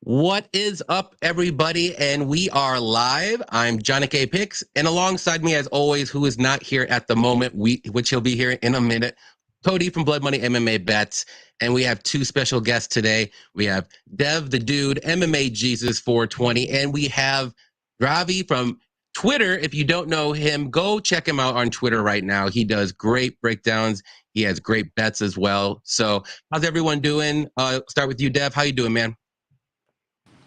What is up, everybody? And we are live. I'm JohnnyKpicks, and alongside me, as always, who is not here at the moment, which he'll be here in a minute, Cody from Blood Money MMA Bets. And we have two special guests today. We have Dev, the dude, MMA Jesus 420, and we have Ravi from Twitter. If you don't know him, go check him out on Twitter right now. He does great breakdowns. He has great bets as well. So how's everyone doing? Start with you, Dev. How you doing, man?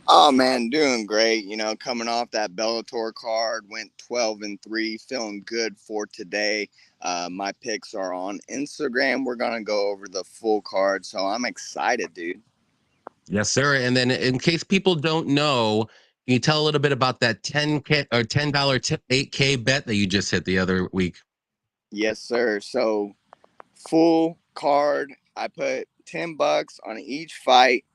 Oh man, doing great. You know, coming off that Bellator card, went 12-3, feeling good for today. My picks are on Instagram. We're gonna go over the full card, so I'm excited, dude. Yes, sir. And then, in case people don't know, can you tell a little bit about that $10K or $10 8K bet that you just hit the other week? Yes, sir. So full card. I put $10 on each fight.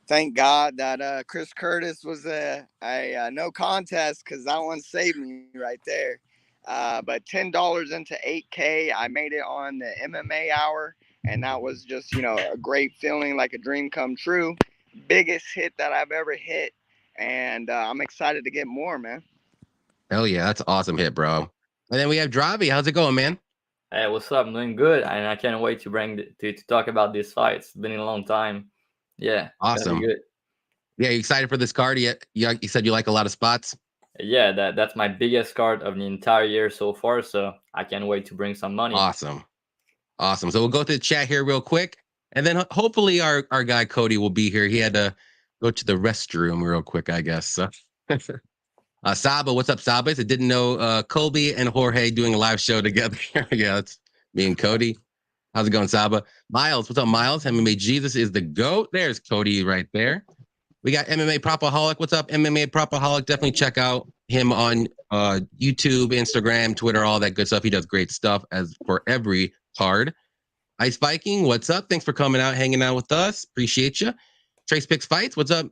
Thank God that Chris Curtis was a no contest, because that one saved me right there. But $10 into 8K, I made it on the MMA hour, and that was just, a great feeling, like a dream come true. Biggest hit that I've ever hit, and I'm excited to get more, man. Hell yeah, that's an awesome hit, bro. And then we have Dravi. How's it going, man? Hey, what's up? I'm doing good, and I can't wait to talk about this fight. It's been a long time. Yeah, awesome. Good. Yeah, you excited for this card? You said you like a lot of spots. Yeah, that's my biggest card of the entire year so far. So I can't wait to bring some money. Awesome. So we'll go through the chat here real quick, and then hopefully our guy Cody will be here. He had to go to the restroom real quick, I guess. So. Saba, what's up, Saba? I didn't know Colby and Jorge doing a live show together. Yeah, it's me and Cody. How's it going, Saba? Miles, what's up, Miles? MMA Jesus is the GOAT. There's Cody right there. We got MMA Propaholic. What's up, MMA Propaholic? Definitely check out him on YouTube, Instagram, Twitter, all that good stuff. He does great stuff as for every card. Ice Viking, what's up? Thanks for coming out, hanging out with us. Appreciate you. Trace Picks Fights, what's up?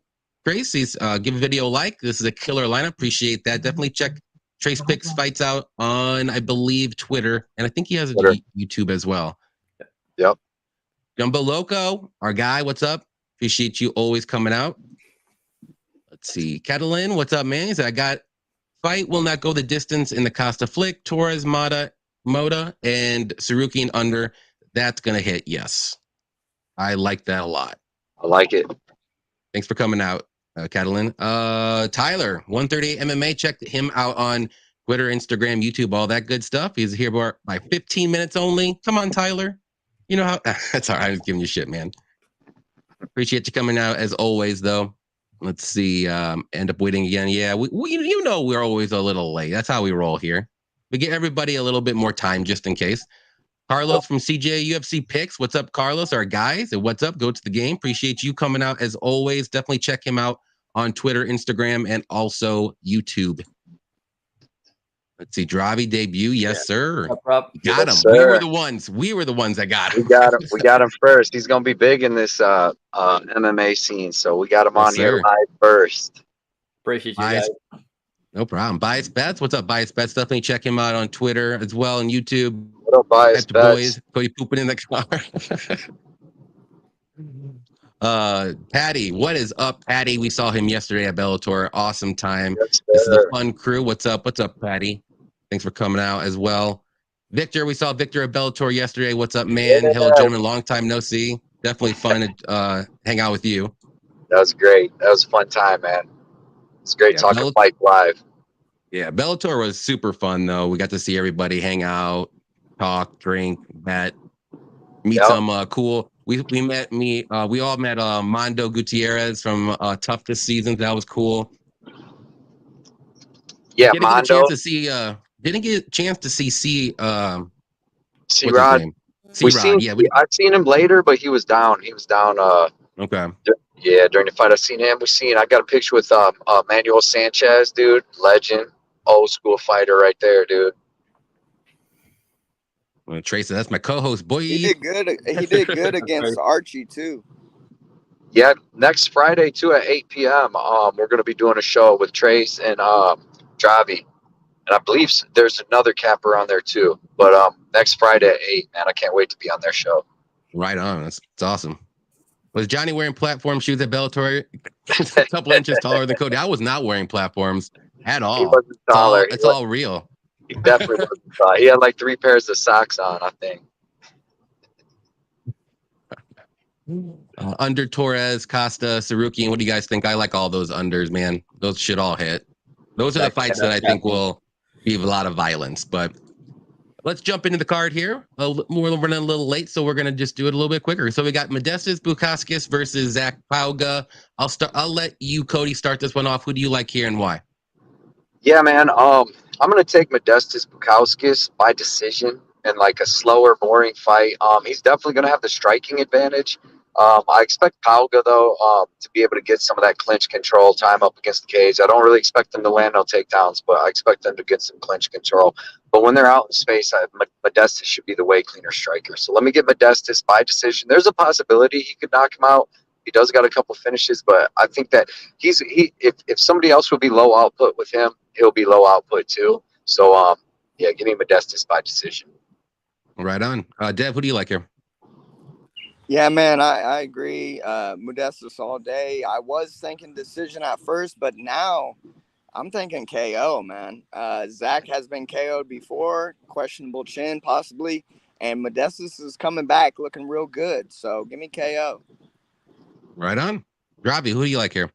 Trace, give a video a like. This is a killer lineup. Appreciate that. Definitely check Trace Picks Fights out on, I believe, Twitter. And I think he has a YouTube as well. Yep. Jumbo Loco, our guy, what's up? Appreciate you always coming out. Let's see. Catalin, what's up, man? He said, I got fight will not go the distance in the Costa flick. Torres, Mota, and Sarukyan under. That's going to hit, yes. I like that a lot. I like it. Thanks for coming out, Catalin. Tyler, 138 MMA. Check him out on Twitter, Instagram, YouTube, all that good stuff. He's here by 15 minutes only. Come on, Tyler. You know how... That's all right. I'm just giving you shit, man. Appreciate you coming out, as always, though. Let's see. End up waiting again. Yeah, we're always a little late. That's how we roll here. We get everybody a little bit more time just in case. Carlos from CJ UFC Picks. What's up, Carlos? Our guys. And what's up? Go to the game. Appreciate you coming out as always. Definitely check him out on Twitter, Instagram, and also YouTube. Let's see. Dravi debut. Yes, sir. Got him. Yes, we were the ones that got him. We got him first. He's gonna be big in this MMA scene, so we got him on here live first. Appreciate you guys. No problem. Bias Bets. What's up, Bias Bets? Definitely check him out on Twitter as well and YouTube. What up, Bias Bets? Boys, Cody pooping in the car. Patty, what is up, Patty? We saw him yesterday at Bellator. Awesome time. Yes, this is a fun crew. What's up? What's up, Patty? Thanks for coming out as well. Victor, we saw Victor at Bellator yesterday. What's up, man? Yeah. Hello, gentlemen. Long time no see. Definitely fun to hang out with you. That was great. That was a fun time, man. It's great talking fight live. Yeah, Bellator was super fun, though. We got to see everybody hang out, talk, drink, bet, meet some cool. We all met Mondo Gutierrez from Tough this season. That was cool. Yeah, didn't Mondo. Get a chance to see. Didn't get a chance to see C-Rod. I've seen him later, but he was down. He was down. Okay. Yeah, during the fight, I've seen him. I got a picture with Manuel Sanchez, dude, legend, old school fighter right there, dude. Well, Tracy, that's my co-host, boy. He did good. He did good against Archie too. Yeah, next Friday too at 8 p.m. We're gonna be doing a show with Trace and Dravi, and I believe there's another capper on there too. But next Friday at 8, man, I can't wait to be on their show. Right on. It's awesome. Was Johnny wearing platform shoes at Bellator? A couple inches taller than Cody. I was not wearing platforms at all. He wasn't taller. It's all real. He definitely wasn't taller. He had like 3 pairs of socks on, I think. Under Torres, Costa, Sarukyan. What do you guys think? I like all those unders, man. Those should all hit. Those are the fights that I think will give a lot of violence. But let's jump into the card here. We're running a little late, so we're gonna just do it a little bit quicker. So we got Modestas Bukauskas versus Zach Pauga. I'll let you, Cody, start this one off. Who do you like here and why? Yeah, man. I'm gonna take Modestas Bukauskas by decision in like a slower, boring fight. He's definitely gonna have the striking advantage. I expect Pauga though to be able to get some of that clinch control time up against the cage. I don't really expect them to land no takedowns, but I expect them to get some clinch control. But when they're out in space, Modestas should be the way cleaner striker. So let me get Modestas by decision. There's a possibility he could knock him out. He does got a couple finishes, but I think that if somebody else would be low output with him, he'll be low output too. So yeah, give me Modestas by decision. Right on. Dev, who do you like here? Yeah, man, I agree. Modestas all day. I was thinking decision at first, but now I'm thinking KO, man. Zach has been KO'd before, questionable chin possibly, and Modestas is coming back looking real good. So give me KO. Right on. Robbie, who do you like here?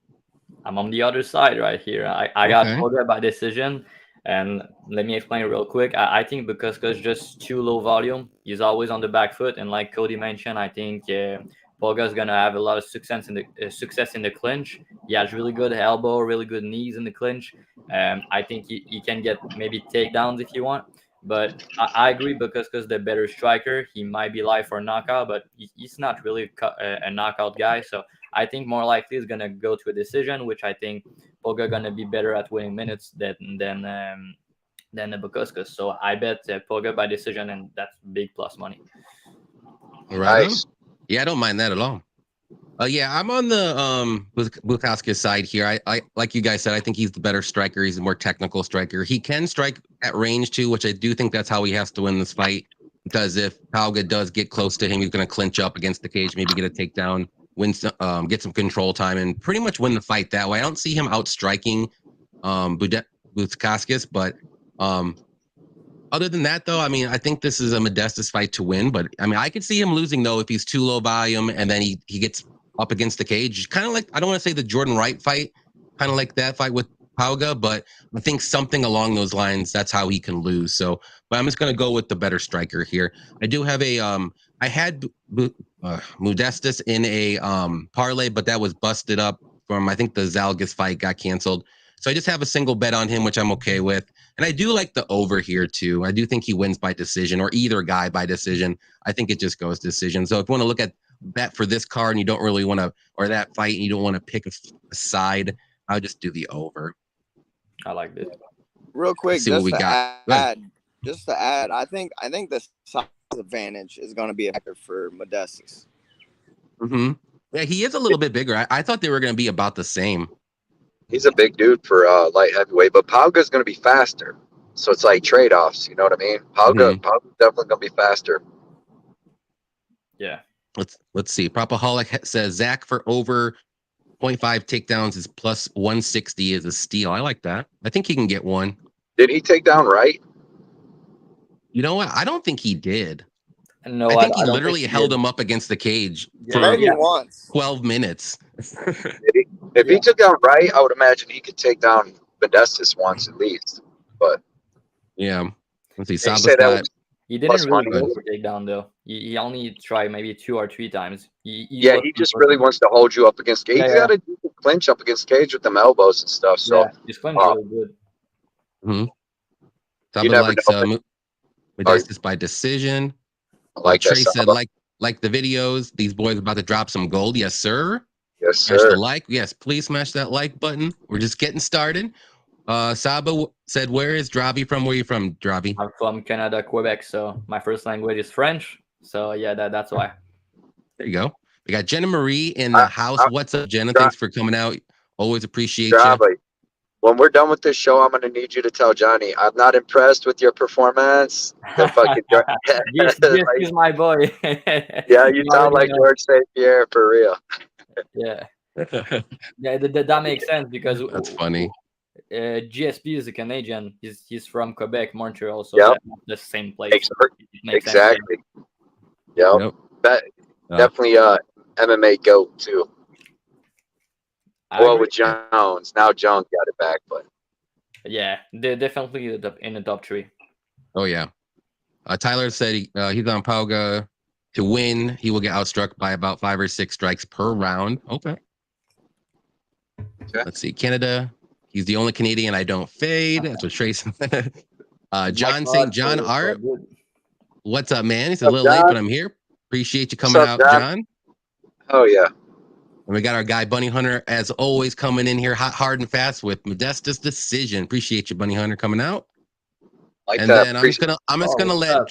I'm on the other side right here. I got Pauga by decision. And let me explain real quick. I think Bukauskas just too low volume. He's always on the back foot, and like Cody mentioned, I think Pauga is gonna have a lot of success in the clinch. He has really good elbow, really good knees in the clinch. I think he can get maybe takedowns if you want. But I agree Bukauskas the better striker. He might be live for knockout, but he's not really a knockout guy. So I think more likely he's gonna go to a decision, which I think Pauga gonna be better at winning minutes than the Bukauskas. So I bet Pauga by decision, and that's big plus money. Right. Nice. Yeah, I don't mind that at all. Yeah, I'm on the Bukauskas side here. I like you guys said, I think he's the better striker. He's a more technical striker. He can strike at range too, which I do think that's how he has to win this fight. Because if Pauga does get close to him, he's going to clinch up against the cage, maybe get a takedown, win some, get some control time, and pretty much win the fight that way. I don't see him outstriking Bukauskas, but other than that, though, I mean, I think this is a Modestas fight to win. But I mean, I could see him losing though if he's too low volume and then he gets up against the cage. Kind of like, I don't want to say the Jordan Wright fight, kind of like that fight with Pauga, but I think something along those lines, that's how he can lose. So, but I'm just going to go with the better striker here. I do have a, I had Modestas in a parlay, but that was busted up from, I think the Zalgas fight got canceled. So I just have a single bet on him, which I'm okay with. And I do like the over here too. I do think he wins by decision, or either guy by decision. I think it just goes decision. So if you want to look at bet for this card and you don't really want to, or that fight and you don't want to pick a side, I'll just do the over. I like this. Real quick, just to add, I think the size advantage is going to be a factor for Modestas. Mm-hmm. Yeah, he is a little bit bigger. I thought they were going to be about the same. He's a big dude for light heavyweight, but Pauga's going to be faster. So it's like trade-offs, you know what I mean? Pauga's definitely going to be faster. Yeah. Let's see. Propaholic says Zach for over 0.5 takedowns is plus 160 is a steal. I like that. I think he can get one. Did he take down Wright? You know what? I don't think he did. No, I think he literally held him up against the cage for maybe once. 12 minutes. If he took down Wright, I would imagine he could take down Modestas once at least. But yeah, let's see. He didn't really go for takedown though. He only tried maybe 2 or 3 times. He just really wants to hold you up against cage. He's got to clinch up against cage with them elbows and stuff. So his clinch is really good. Mm-hmm. Saba likes Modestas by decision. Like Trey said, like the videos. These boys are about to drop some gold. Yes, sir. Yes, sir. Smash the like. Yes, please smash that like button. We're just getting started. Saba said, where is Dravi from? Where are you from, Dravi? I'm from Canada, Quebec. So my first language is French. So yeah, that's why. There you go. We got Jenna Marie in the house. What's up, Jenna? Thanks for coming out. Always appreciate you. when we're done with this show, I'm gonna need you to tell Johnny I'm not impressed with your performance. The fucking This like, is my boy. yeah, you You sound already like know. George St. Pierre for real. Yeah, yeah, that makes sense because That's funny. GSP is a Canadian. He's from Quebec, Montreal, so Yep. that's the same place. It makes sense. Exactly. Yep. Yep. Definitely MMA GOAT too. I Well, agree. with Jones. Now Jones got it back, but Yeah, they're definitely in the top 3. Oh yeah. Tyler said he's on Pauga to win. He will get outstruck by about 5 or 6 strikes per round. Okay. Let's see. Canada. He's the only Canadian I don't fade. That's what Trace. John St. John Art. What's up, man? He's a little late, but I'm here. Appreciate you coming out, John. Oh yeah. And we got our guy Bunny Hunter, as always, coming in here hot, hard, and fast with Modesta's decision. Appreciate you, Bunny Hunter, coming out. Like and that. then I'm just gonna let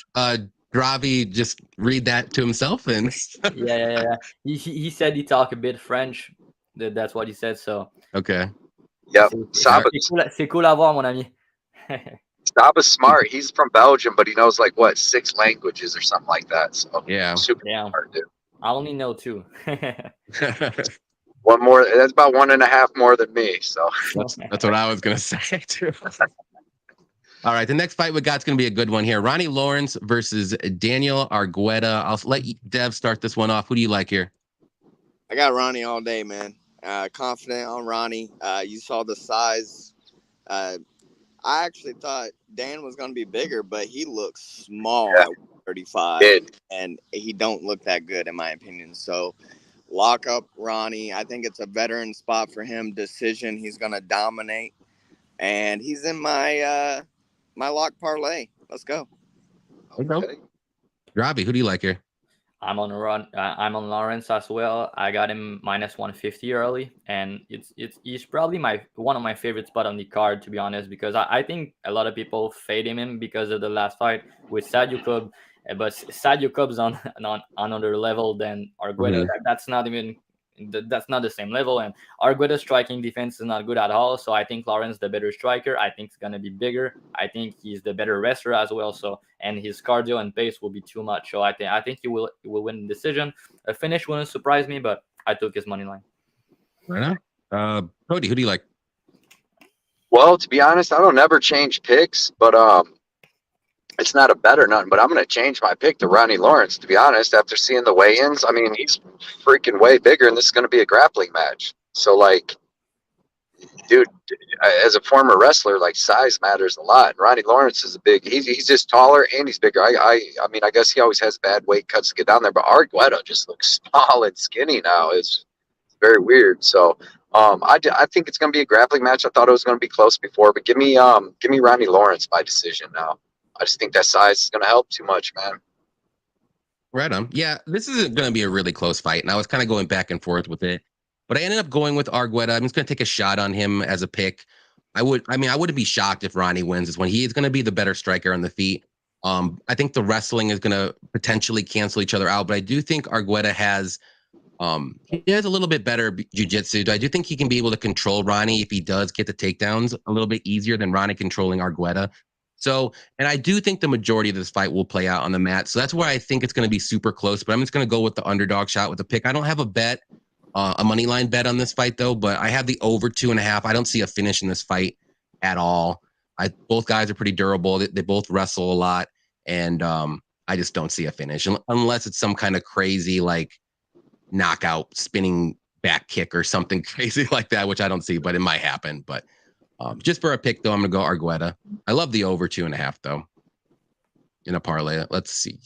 Dravi just read that to himself. And yeah. He said he talked a bit French. That's what he said. So okay. Yep. C'est cool à voir, mon ami. Saba's smart. He's from Belgium, but he knows like what 6 languages or something like that. So yeah, super smart, dude. I only know 2. One more. That's about 1.5 more than me. So that's what I was gonna say too. All right, the next fight we got is gonna be a good one here. Ronnie Lawrence versus Daniel Argueta. I'll let Dev start this one off. Who do you like here? I got Ronnie all day, man. Confident on Ronnie. You saw the size. I actually thought Dan was going to be bigger, but he looks small at 35, and he don't look that good in my opinion. So lock up Ronnie. I think it's a veteran spot for him. Decision. He's going to dominate, and he's in my my lock parlay. Let's go. Okay. Robbie, who do you like here? I'm on Lawrence as well. I got him minus 150 early, and he's probably one of my favorite spot on the card, to be honest, because I think a lot of people fade him because of the last fight with Salikhov, but Salikov's on another level than Argueta. That's not the same level, and Argueta's striking defense is not good at all. So I think Lawrence the better striker. I think he's gonna be bigger. I think he's the better wrestler as well. So, and his cardio and pace will be too much. So I think he will win the decision. A finish wouldn't surprise me, but I took his money line. Right on. Cody, who do you like? Well, to be honest, I don't ever change picks, but it's not a bet or nothing, but I'm going to change my pick to Ronnie Lawrence, to be honest, after seeing the weigh-ins. I mean, he's freaking way bigger, and this is going to be a grappling match. So, like, dude, as a former wrestler, like, size matters a lot. And Ronnie Lawrence is he's just taller and he's bigger. I mean, I guess he always has bad weight cuts to get down there, but Argueta just looks small and skinny now. It's very weird. So, I think it's going to be a grappling match. I thought it was going to be close before, but give me Ronnie Lawrence by decision now. I just think that size is going to help too much, man. Right on. Yeah, this is going to be a really close fight, and I was kind of going back and forth with it, but I ended up going with Argueta. I'm just going to take a shot on him as a pick. I wouldn't be shocked if Ronnie wins this one. He is going to be the better striker on the feet. I think the wrestling is going to potentially cancel each other out, but I do think Argueta has he has a little bit better jiu-jitsu. I do think he can be able to control Ronnie if he does get the takedowns a little bit easier than Ronnie controlling Argueta. So, and I do think the majority of this fight will play out on the mat. So that's why I think it's going to be super close, but I'm just going to go with the underdog shot with the pick. I don't have a bet, a money line bet on this fight though, but I have the over 2.5. I don't see a finish in this fight at all. Both guys are pretty durable. They both wrestle a lot. And I just don't see a finish unless it's some kind of crazy, like knockout spinning back kick or something crazy like that, which I don't see, but it might happen. But just for a pick, though, I'm going to go Argueta. I love the over 2.5, though, in a parlay. Let's see.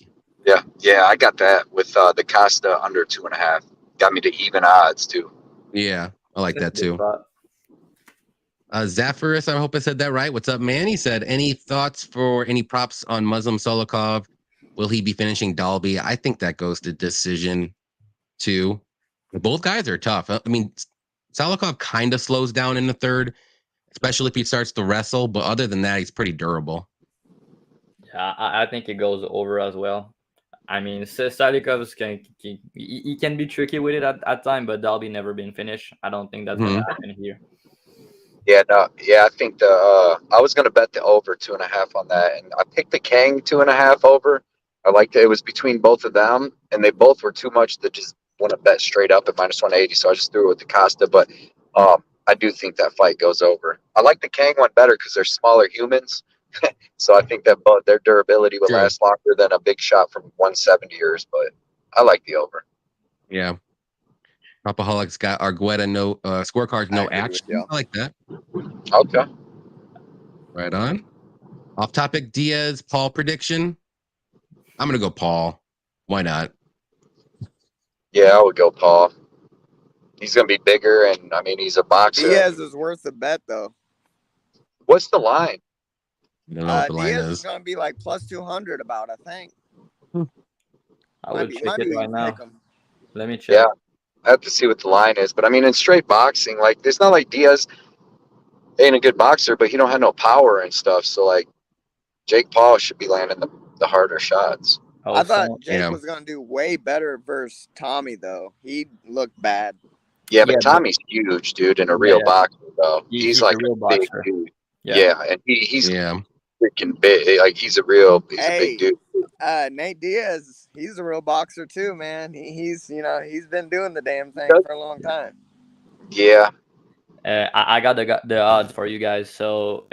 Yeah, I got that with the Costa under 2.5. Got me to even odds, too. Yeah, I like that, too. Zafaris, I hope I said that right. What's up, man? He said, any thoughts for any props on Muslim Salikhov? Will he be finishing Dalby? I think that goes to decision, too. Both guys are tough. I mean, Salikhov kind of slows down in the third, especially if he starts to wrestle. But other than that, he's pretty durable. Yeah, I think it goes over as well. I mean, Salikhov he can be tricky with it at time, but Dalby never been finished. I don't think that's going to happen here. Yeah, no, yeah, I think I was gonna bet the over 2.5 on that, and I picked the Kang 2.5 over. I liked it. It was between both of them, and they both were too much to just want to bet straight up at -180. So I just threw it with the Costa, but I do think that fight goes over. I like the Kang one better because they're smaller humans, so I think that both their durability will True. last longer than a big shot from 170ers. But I like the over. Yeah. Alcoholics got Argueta, no scorecards, no action. I like that. Okay. Right on. Off topic, Diaz, Paul prediction. I'm going to go Paul. Why not? Yeah, I would go Paul. He's going to be bigger, and I mean, he's a boxer. Diaz is worth the bet, though. What's the line? I don't know what the line Diaz is. is going to be like +200 about, I think. I will check it right now. Let me check. Yeah, I have to see what the line is. But I mean, in straight boxing, like, it's not like Diaz ain't a good boxer, but he don't have no power and stuff. So, like, Jake Paul should be landing the harder shots. I thought Jake was going to do way better versus Tommy, though. He looked bad. Yeah, but Tommy's huge, dude, and a real boxer, though. He's like a real big dude. Yeah, and he's freaking big. Like, he's a big dude. Nate Diaz, he's a real boxer too, man. He's been doing the damn thing for a long time. Yeah. I got the odds for you guys. So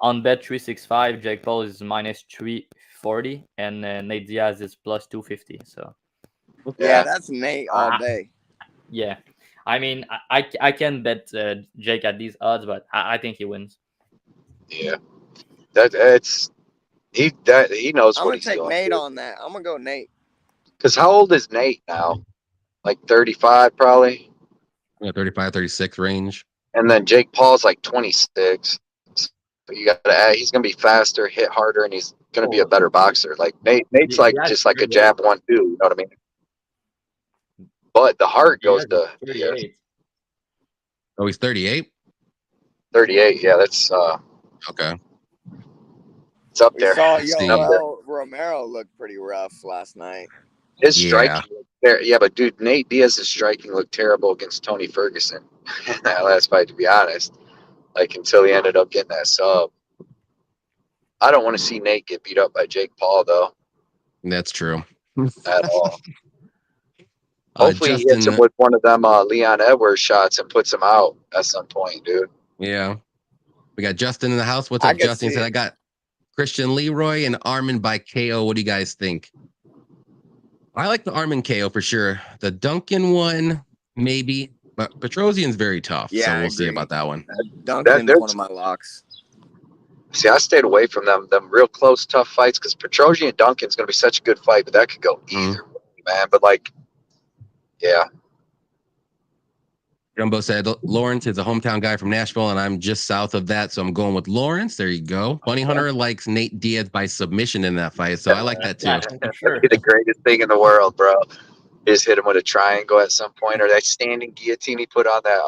on bet 365, Jake Paul is -340, and Nate Diaz is +250. So yeah, that's Nate all day. Yeah, I mean, I can bet Jake at these odds, but I think he wins. Yeah, he knows what he's doing. I'm gonna take Nate on that. I'm gonna go Nate. Because how old is Nate now? Like 35, probably. Yeah, 35, 36 range. And then Jake Paul's like 26. So you got to add, he's gonna be faster, hit harder, and he's gonna be a better boxer. Like Nate's like just like a jab 1-2. You know what I mean? But the heart goes to 38. Oh, he's 38. 38. Yeah, that's okay. It's up there. We saw Romero look pretty rough last night. His striking, but dude, Nate Diaz's striking looked terrible against Tony Ferguson in that last fight. To be honest, like until he ended up getting that sub. I don't want to see Nate get beat up by Jake Paul, though. That's true. At all. Hopefully, he hits him with one of them Leon Edwards shots and puts him out at some point, dude. Yeah. We got Justin in the house. What's up, Justin? He said, I got Christian Leroy and Armin by KO. What do you guys think? I like the Armin KO for sure. The Duncan one, maybe. But Petrosyan's very tough. Yeah, so we'll see about that one. Duncan's one of my locks. See, I stayed away from them real close, tough fights because Petrosyan and Duncan's going to be such a good fight, but that could go either way, man. But, like, yeah. Jumbo said Lawrence is a hometown guy from Nashville, and I'm just south of that, so I'm going with Lawrence. There you go. Bunny Hunter likes Nate Diaz by submission in that fight, so I like that too. That'd be the greatest thing in the world, bro. Just hit him with a triangle at some point, or that standing guillotine he put on that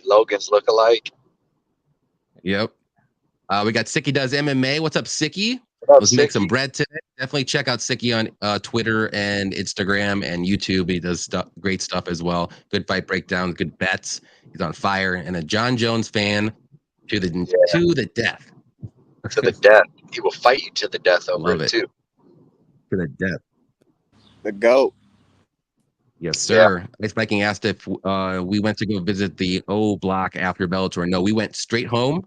Logan's lookalike. Yep. We got Sicky Does MMA. What's up, Sicky? Let's make some bread today. Definitely check out Sicky on Twitter and Instagram and YouTube. He does great stuff as well. Good fight breakdowns, good bets. He's on fire and a John Jones fan to the death. To the death. He will fight you to the death over it too. To the death. The GOAT. Yes, sir. Yeah. Ice Viking asked if we went to go visit the O Block after Bellator. No, we went straight home.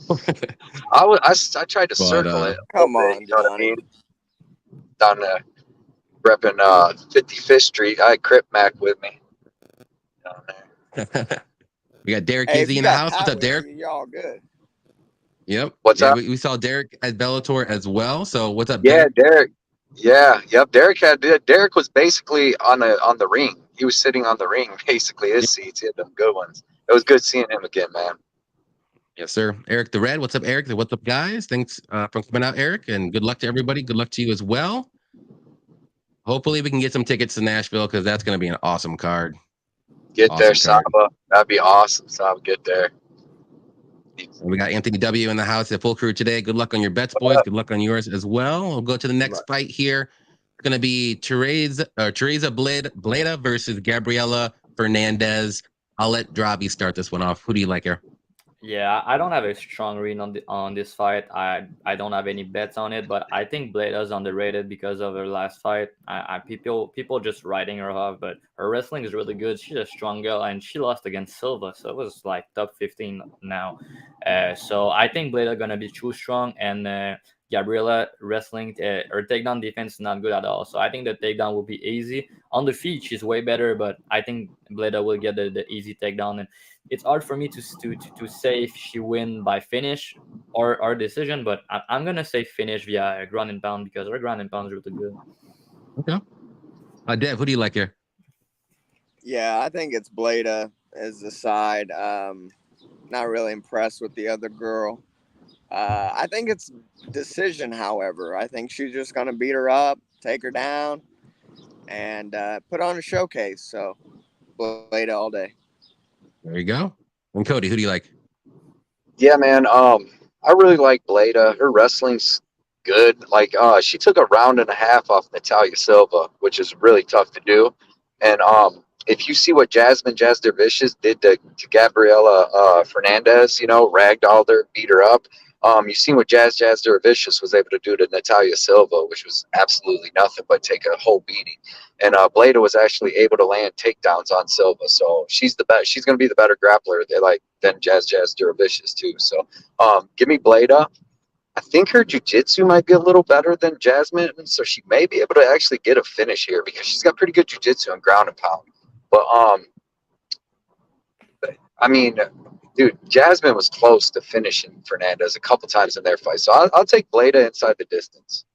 I tried to circle it. Come on, you know what I mean? Down there, repping 55th Street. I had Crip Mac with me. Down there. We got Derek Easy in the house. What's up, Derek? Y'all good? Yep. What's up? We saw Derek at Bellator as well. So what's up, Derek? Yeah, Derek. Yeah, yep. Derek was basically on the ring. He was sitting on the ring, basically. His seats. He had them good ones. It was good seeing him again, man. Yes, sir. Eric the Red. What's up, Eric? What's up, guys? Thanks for coming out, Eric. And good luck to everybody. Good luck to you as well. Hopefully we can get some tickets to Nashville because that's going to be an awesome card. Get there, Saba. That'd be awesome, Saba. Get there. And we got Anthony W. in the house at full crew today. Good luck on your bets, boys. Good luck on yours as well. We'll go to the next fight here. It's going to be Teresa Blida versus Gabriela Fernandez. I'll let Drabi start this one off. Who do you like here? Yeah, I don't have a strong read on this fight. I don't have any bets on it, but I think Bleda's underrated because of her last fight. People just writing her off, but her wrestling is really good. She's a strong girl, and she lost against Silva, so it was like top 15 now. So I think Bleda gonna be too strong, and Gabriela wrestling her takedown defense is not good at all. So I think the takedown will be easy. On the feet, she's way better, but I think Bleda will get the easy takedown. And it's hard for me to say if she win by finish or decision, but I'm gonna say finish via ground and pound because her ground and pound is really good. Okay. Dev, who do you like here? Yeah, I think it's Bleda as the side. Not really impressed with the other girl. I think it's decision, however. I think she's just going to beat her up, take her down, and put on a showcase. So, Bleda all day. There you go. And Cody, who do you like? Yeah, man. I really like Bleda. Her wrestling's good. Like, she took a round and a half off Natalia Silva, which is really tough to do. And if you see what Jazz Dervicius did to Gabriela Fernandez, you know, ragdolled her, beat her up. You've seen what Jazz Dervicius was able to do to Natalia Silva, which was absolutely nothing but take a whole beating. And Bleda was actually able to land takedowns on Silva, so she's the best. She's going to be the better grappler than Jazz Dervicius too. So give me Bleda. I think her jiu-jitsu might be a little better than Jasmine, so she may be able to actually get a finish here because she's got pretty good jiu-jitsu and ground and pound. But I mean, dude, Jasmine was close to finishing Fernandez a couple times in their fight, so I'll take Bleda inside the distance.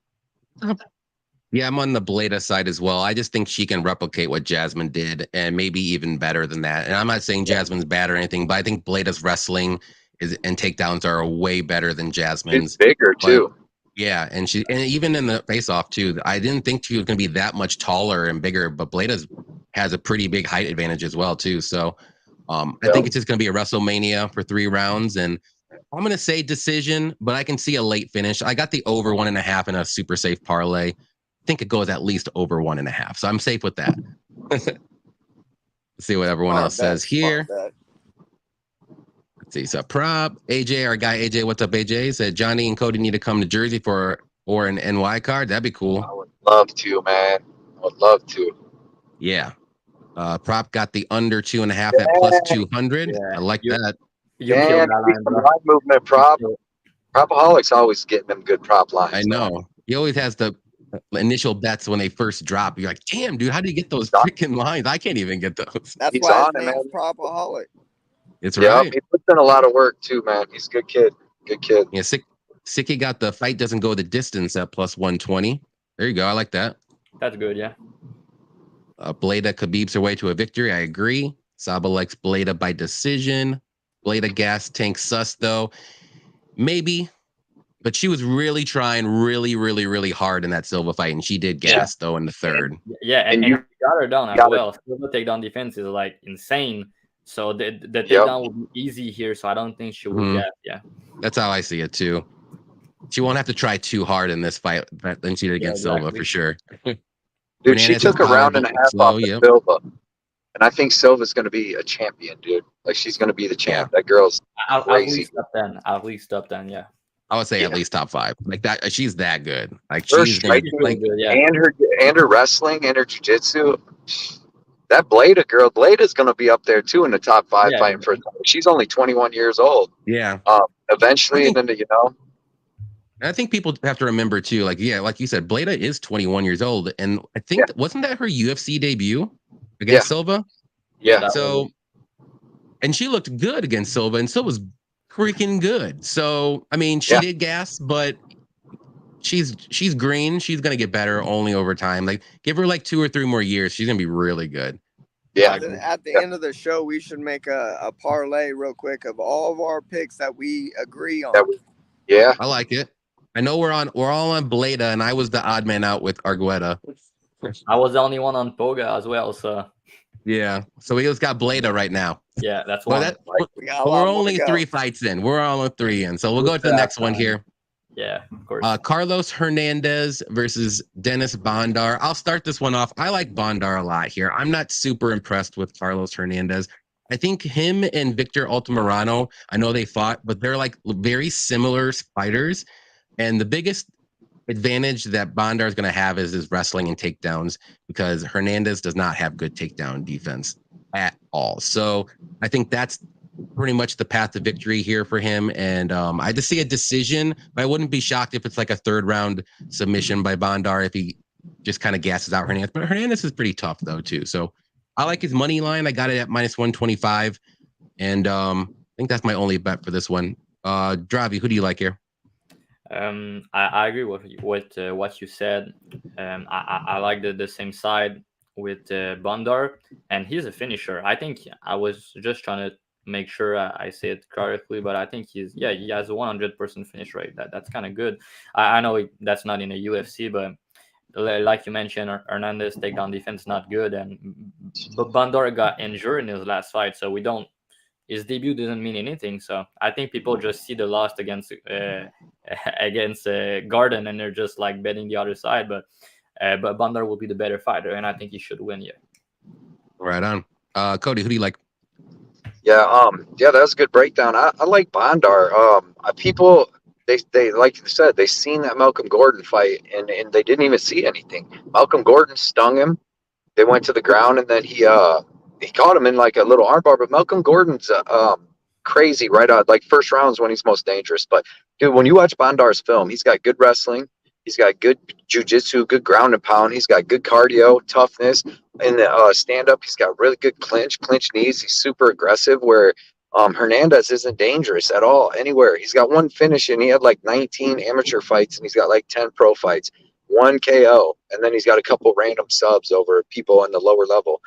Yeah, I'm on the Bleda side as well. I just think she can replicate what Jasmine did and maybe even better than that. And I'm not saying Jasmine's bad or anything, but I think Bleda's wrestling and takedowns are way better than Jasmine's. It's bigger too. Yeah, and even in the face-off too, I didn't think she was going to be that much taller and bigger, but Bleda has a pretty big height advantage as well too. So I think it's just going to be a WrestleMania for 3 rounds, and I'm going to say decision, but I can see a late finish. I got the over 1.5 in a super safe parlay. I think it goes at least over 1.5, so I'm safe with that. Let's see what everyone else says here. Let's see. So prop AJ, our guy AJ, what's up AJ? Said Johnny and Cody need to come to Jersey or an NY card. That'd be cool. I would love to, man. I would love to. Yeah. Prop got the under 2.5 at plus 200. Yeah. I like that. Man, line movement prop. Propaholics always getting them good prop lines. I know. He always has the initial bets when they first drop. You're like, damn, dude, how do you get those freaking lines? I can't even get those. That's why his name's Propaholic. It's right. He puts in a lot of work too, man. He's a good kid. Good kid. Yeah, Sicky got the fight doesn't go the distance at plus 120. There you go. I like that. That's good, yeah. Bleda Khabib's her way to a victory. I agree. Saba likes Bleda by decision. Bleda gas tank sus though. Maybe. But she was really trying really hard in that Silva fight, and she did gas though in the third. Yeah, and you got her down as well. Silva takedown defense is like insane. So the takedown will be easy here. So I don't think she will gas. Yeah, that's how I see it too. She won't have to try too hard in this fight than she did against Silva for sure. Dude, she took a round and a half off Silva. And I think Silva's going to be a champion, dude. Like, she's going to be the champ. That girl's crazy. At least top 10, yeah. I would say at least top 5. Like that, she's that good. Like her she's striking, like, and her wrestling and her jiu-jitsu. That Bleda's going to be up there too in the top 5 fighting for. She's only 21 years old. Yeah. Eventually, I think people have to remember too. Like you said, Bleda is 21 years old, and I think wasn't that her UFC debut against Silva? Yeah. So, and she looked good against Silva, and Silva's freaking good. So, I mean, she did gas, but she's green. She's gonna get better only over time. Like, give her like 2 or 3 more years. She's gonna be really good. Yeah. At the end of the show, we should make a parlay real quick of all of our picks that we agree on. I like it. I know we're all on Bleda, and I was the odd man out with Argueta. I was the only one on Pauga as well, so yeah. So we just got Bleda right now. Yeah, that's one. We're only 3 fights in. We're all 3 in. So we'll go to the next one here. Yeah, of course. Carlos Hernandez versus Dennis Bondar. I'll start this one off. I like Bondar a lot here. I'm not super impressed with Carlos Hernandez. I think him and Victor Altamirano, I know they fought, but they're like very similar fighters. And the biggest advantage that Bondar is going to have is his wrestling and takedowns, because Hernandez does not have good takedown defense at all. So I think that's pretty much the path to victory here for him. And I just see a decision, but I wouldn't be shocked if it's like a third round submission by Bondar if he just kind of gasses out Hernandez. But Hernandez is pretty tough though too. So I like his money line. I got it at -125, and I think that's my only bet for this one. Dravi, who do you like here? I agree with what you said. I like the same side with Bondar, and he's a finisher. I think I was just trying to make sure I say it correctly, but I think he has a 100% finish rate. That's kind of good. I know that's not in a UFC, but like you mentioned, Hernandez takedown defense not good, but Bondar got injured in his last fight, so his debut doesn't mean anything. So I think people just see the loss against Garden, and they're just like betting the other side. But Bondar will be the better fighter, and I think he should win. Yeah. Right on. Cody, who do you like? Yeah, that was a good breakdown. I like Bondar. People they like you said, they seen that Malcolm Gordon fight and they didn't even see anything. Malcolm Gordon stung him. They went to the ground and then he caught him in like a little armbar. But Malcolm Gordon's crazy right out. Like first round's when he's most dangerous. But dude, when you watch Bondar's film, he's got good wrestling. He's got good jiu-jitsu, good ground and pound. He's got good cardio, toughness. In the stand-up, he's got really good clinch knees. He's super aggressive, where Hernandez isn't dangerous at all anywhere. He's got one finish, and he had like 19 amateur fights, and he's got like 10 pro fights, 1 KO, and then he's got a couple random subs over people on the lower level.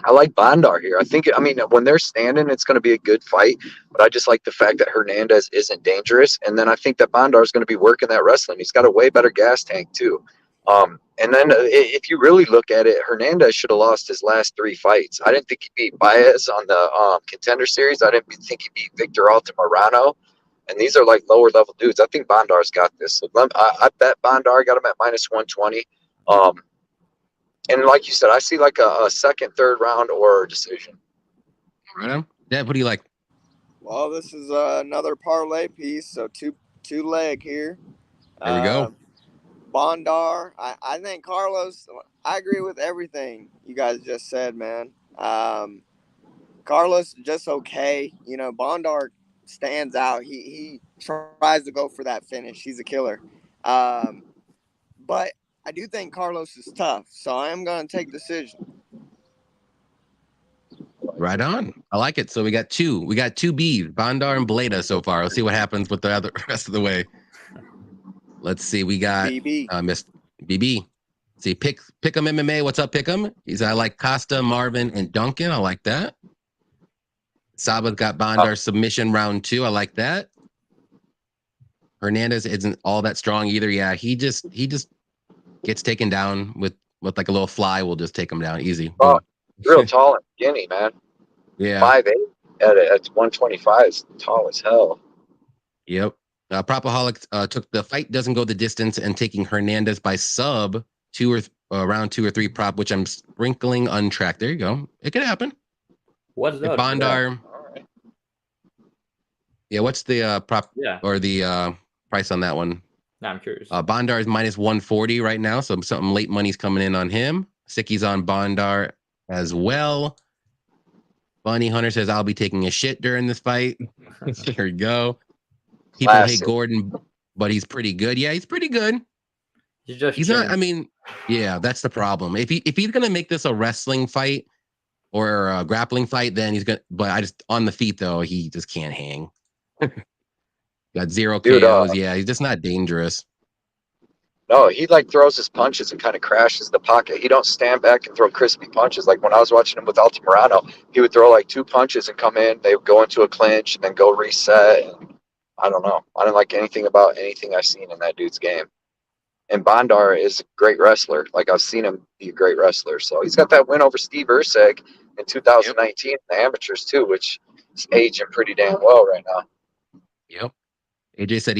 I like Bondar here. I mean, when they're standing, it's going to be a good fight, but I just like the fact that Hernandez isn't dangerous. And then I think that Bondar is going to be working that wrestling. He's got a way better gas tank too. And then if you really look at it, Hernandez should have lost his last 3 fights. I didn't think he beat Diaz on the contender series. I didn't think he beat Victor Altamirano. And these are like lower level dudes. I think Bondar's got this. So I bet Bondar. Got him at -120. And like you said, I see like a second, third round or decision. Right on. Dad, what do you like? Well, this is another parlay piece, so two leg here. There we go. Bondar. I think Carlos, I agree with everything you guys just said, man. Carlos just okay. You know, Bondar stands out. He tries to go for that finish. He's a killer. But I do think Carlos is tough, so I am going to take decision. Right on. I like it. So we got two Bs, Bondar and Blida so far. Let's see what happens with the rest of the way. Let's see. We got Miss BB. See, Pick'em MMA. What's up, Pick'em? I like Costa, Marvin, and Duncan. I like that. Saba's got Bondar submission round 2. I like that. Hernandez isn't all that strong either. Yeah, he just gets taken down with like a little fly. We'll just take him down easy. Oh, real tall and skinny, man. Yeah. 5'8" at 125 is tall as hell. Yep. Propaholic took the fight doesn't go the distance and taking Hernandez by sub round 2 or 3 prop, which I'm sprinkling untracked. There you go. It could happen. What's that? Bondar. Right. Yeah. What's the prop or the price on that one? No, I'm curious. Bondar is -140 right now, so something late money's coming in on him. Sicky's on Bondar as well. Bunny Hunter says, I'll be taking a shit during this fight. There you go. People hate Gordon, but he's pretty good. Yeah, he's pretty good. He's not, I mean, yeah, that's the problem. If he's going to make this a wrestling fight or a grappling fight, then he's going to, but on the feet, though, he just can't hang. Got 0 KOs. Yeah, he's just not dangerous. No, he like throws his punches and kind of crashes the pocket. He don't stand back and throw crispy punches. Like when I was watching him with Altamirano, he would throw like 2 punches and come in. They would go into a clinch and then go reset. And I don't know. I don't like anything about anything I've seen in that dude's game. And Bondar is a great wrestler. Like I've seen him be a great wrestler. So he's got that win over Steve Urseg in 2019 in the amateurs too, which is aging pretty damn well right now. Yep. AJ said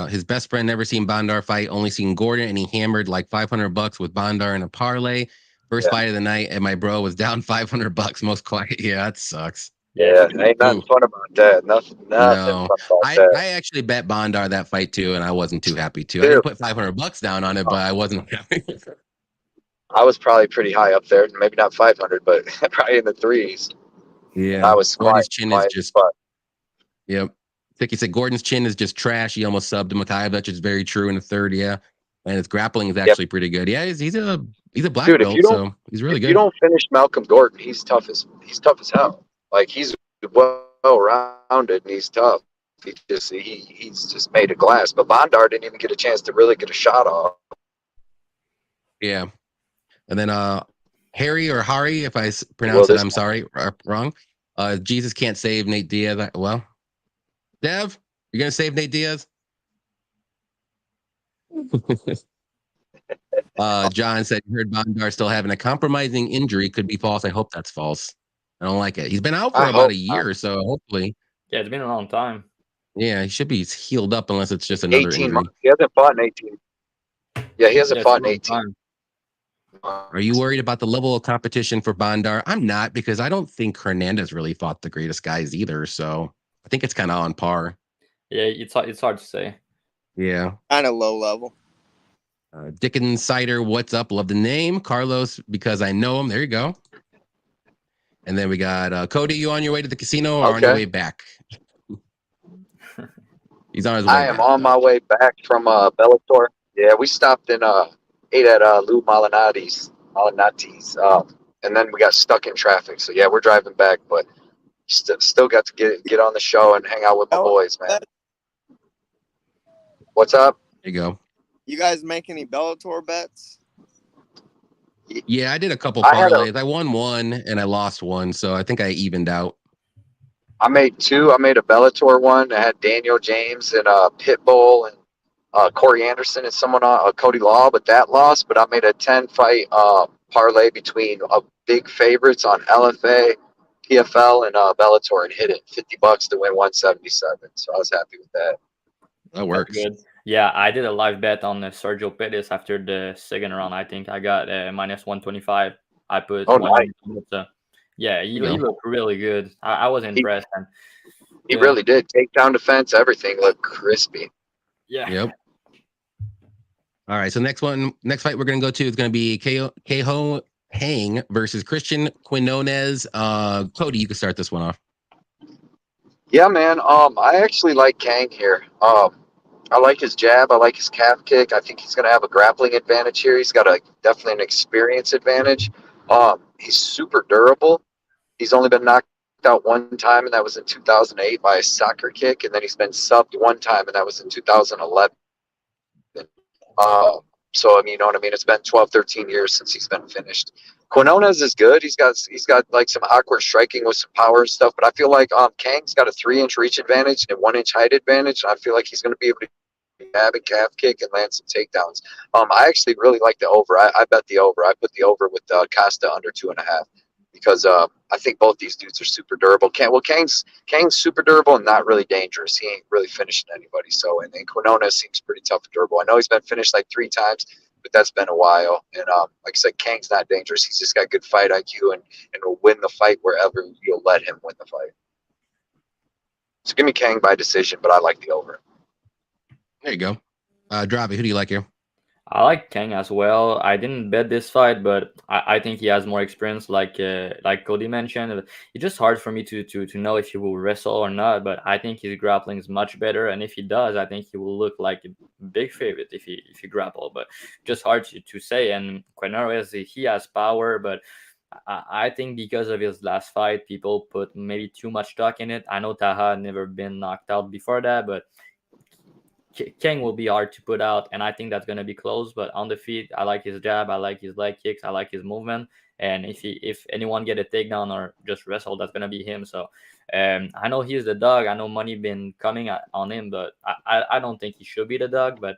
his best friend never seen Bondar fight, only seen Gordon, and he hammered like $500 with Bondar in a parlay. First fight of the night, and my bro was down $500. Most quiet. Yeah, that sucks. Yeah, ain't nothing fun about that. Nothing No, fun about that. I actually bet Bondar that fight too, and I wasn't too happy too. I Dude. didn't put $500 down on it, but I wasn't happy. I was probably pretty high up there. Maybe not 500, but probably in the threes. Yeah, And I was Gordon's chin is quiet, just. but Yep. Like you said, Gordon's chin is just trash. He almost subbed to Mikhailov, which is very true in the third. Yeah, and his grappling is actually pretty good. Yeah, he's a black dude, belt, so he's really good. If you don't finish Malcolm Gordon, he's tough as hell. Like he's well rounded and he's tough. He's just made of glass. But Bondar didn't even get a chance to really get a shot off. Yeah, and then Harry or Hari, if I pronounce it, I'm sorry, wrong. Jesus can't save Nate Diaz. Well, Dev, you're gonna save Nate Diaz? John said he heard Bondar still having a compromising injury. Could be false. I hope that's false. I don't like it. He's been out for about a year, so hopefully. Yeah, it's been a long time. Yeah, he should be healed up unless it's just another 18 injury. months. He hasn't fought in 18. Yeah, he hasn't fought in 18. Are you worried about the level of competition for Bondar? I'm not, because I don't think Hernandez really fought the greatest guys either. So I think it's kind of on par. Yeah, it's hard to say. Yeah. Kind of low level. Dick Insider, what's up? Love the name. Carlos, because I know him. There you go. And then we got Cody. You on your way to the casino or on your way back? He's on his way I am on my way back from Bellator. Yeah, we stopped and ate at Lou Malinati's. And then we got stuck in traffic. So yeah, we're driving back, but still got to get on the show and hang out with my boys, man. What's up? There you go. You guys make any Bellator bets? Yeah, I did a couple parlays. I won one and I lost one, so I think I evened out. I made two. I made a Bellator one. I had Daniel James and Pitbull and Corey Anderson and someone on Cody Law, but that lost. But I made a 10-fight parlay between big favorites on LFA, PFL, and Bellator, and hit it $50 to win 177. So I was happy with that. That works. Good. Yeah, I did a live bet on Sergio Pettis after the second round. I think I got minus 125. I put nice. Yeah, he looked really good. I was impressed. He really did. Takedown defense, everything looked crispy. Yeah. Yep. All right. So next fight we're gonna go to is gonna be Kang versus Christian Quinones. Cody, you can start this one off. Yeah, man. I actually like Kang here. I like his jab. I like his calf kick. I think he's going to have a grappling advantage here. He's got definitely an experience advantage. He's super durable. He's only been knocked out one time, and that was in 2008 by a soccer kick. And then he's been subbed one time, and that was in 2011. So, I mean, you know what I mean? It's been 12, 13 years since he's been finished. Quinones is good. He's got like some awkward striking with some power and stuff. But I feel like Kang's got a 3-inch reach advantage and 1-inch height advantage. And I feel like he's going to be able to jab and calf kick and land some takedowns. I actually really like the over. I bet the over. I put the over with Costa under 2.5 because I think both these dudes are super durable. Kang's super durable and not really dangerous. He ain't really finishing anybody. So and Quinones seems pretty tough and durable. I know he's been finished like 3 times, but that's been a while. And like I said, Kang's not dangerous. He's just got good fight IQ and will win the fight wherever you'll let him win the fight. So give me Kang by decision, but I like the over. There you go. Dravi, who do you like here? I like Kang as well. I didn't bet this fight, but I think he has more experience. Like Cody mentioned, it's just hard for me to know if he will wrestle or not. But I think his grappling is much better, and if he does, I think he will look like a big favorite if he grapple. But just hard to say. And Quinones, he has power, but I think because of his last fight, people put maybe too much stock in it. I know Taha had never been knocked out before that, but Kang will be hard to put out, and I think that's going to be close. But on the feet, I like his jab, I like his leg kicks, I like his movement. And if anyone get a takedown or just wrestle, that's going to be him. So I know he's the dog. I know money been coming on him, but I don't think he should be the dog. But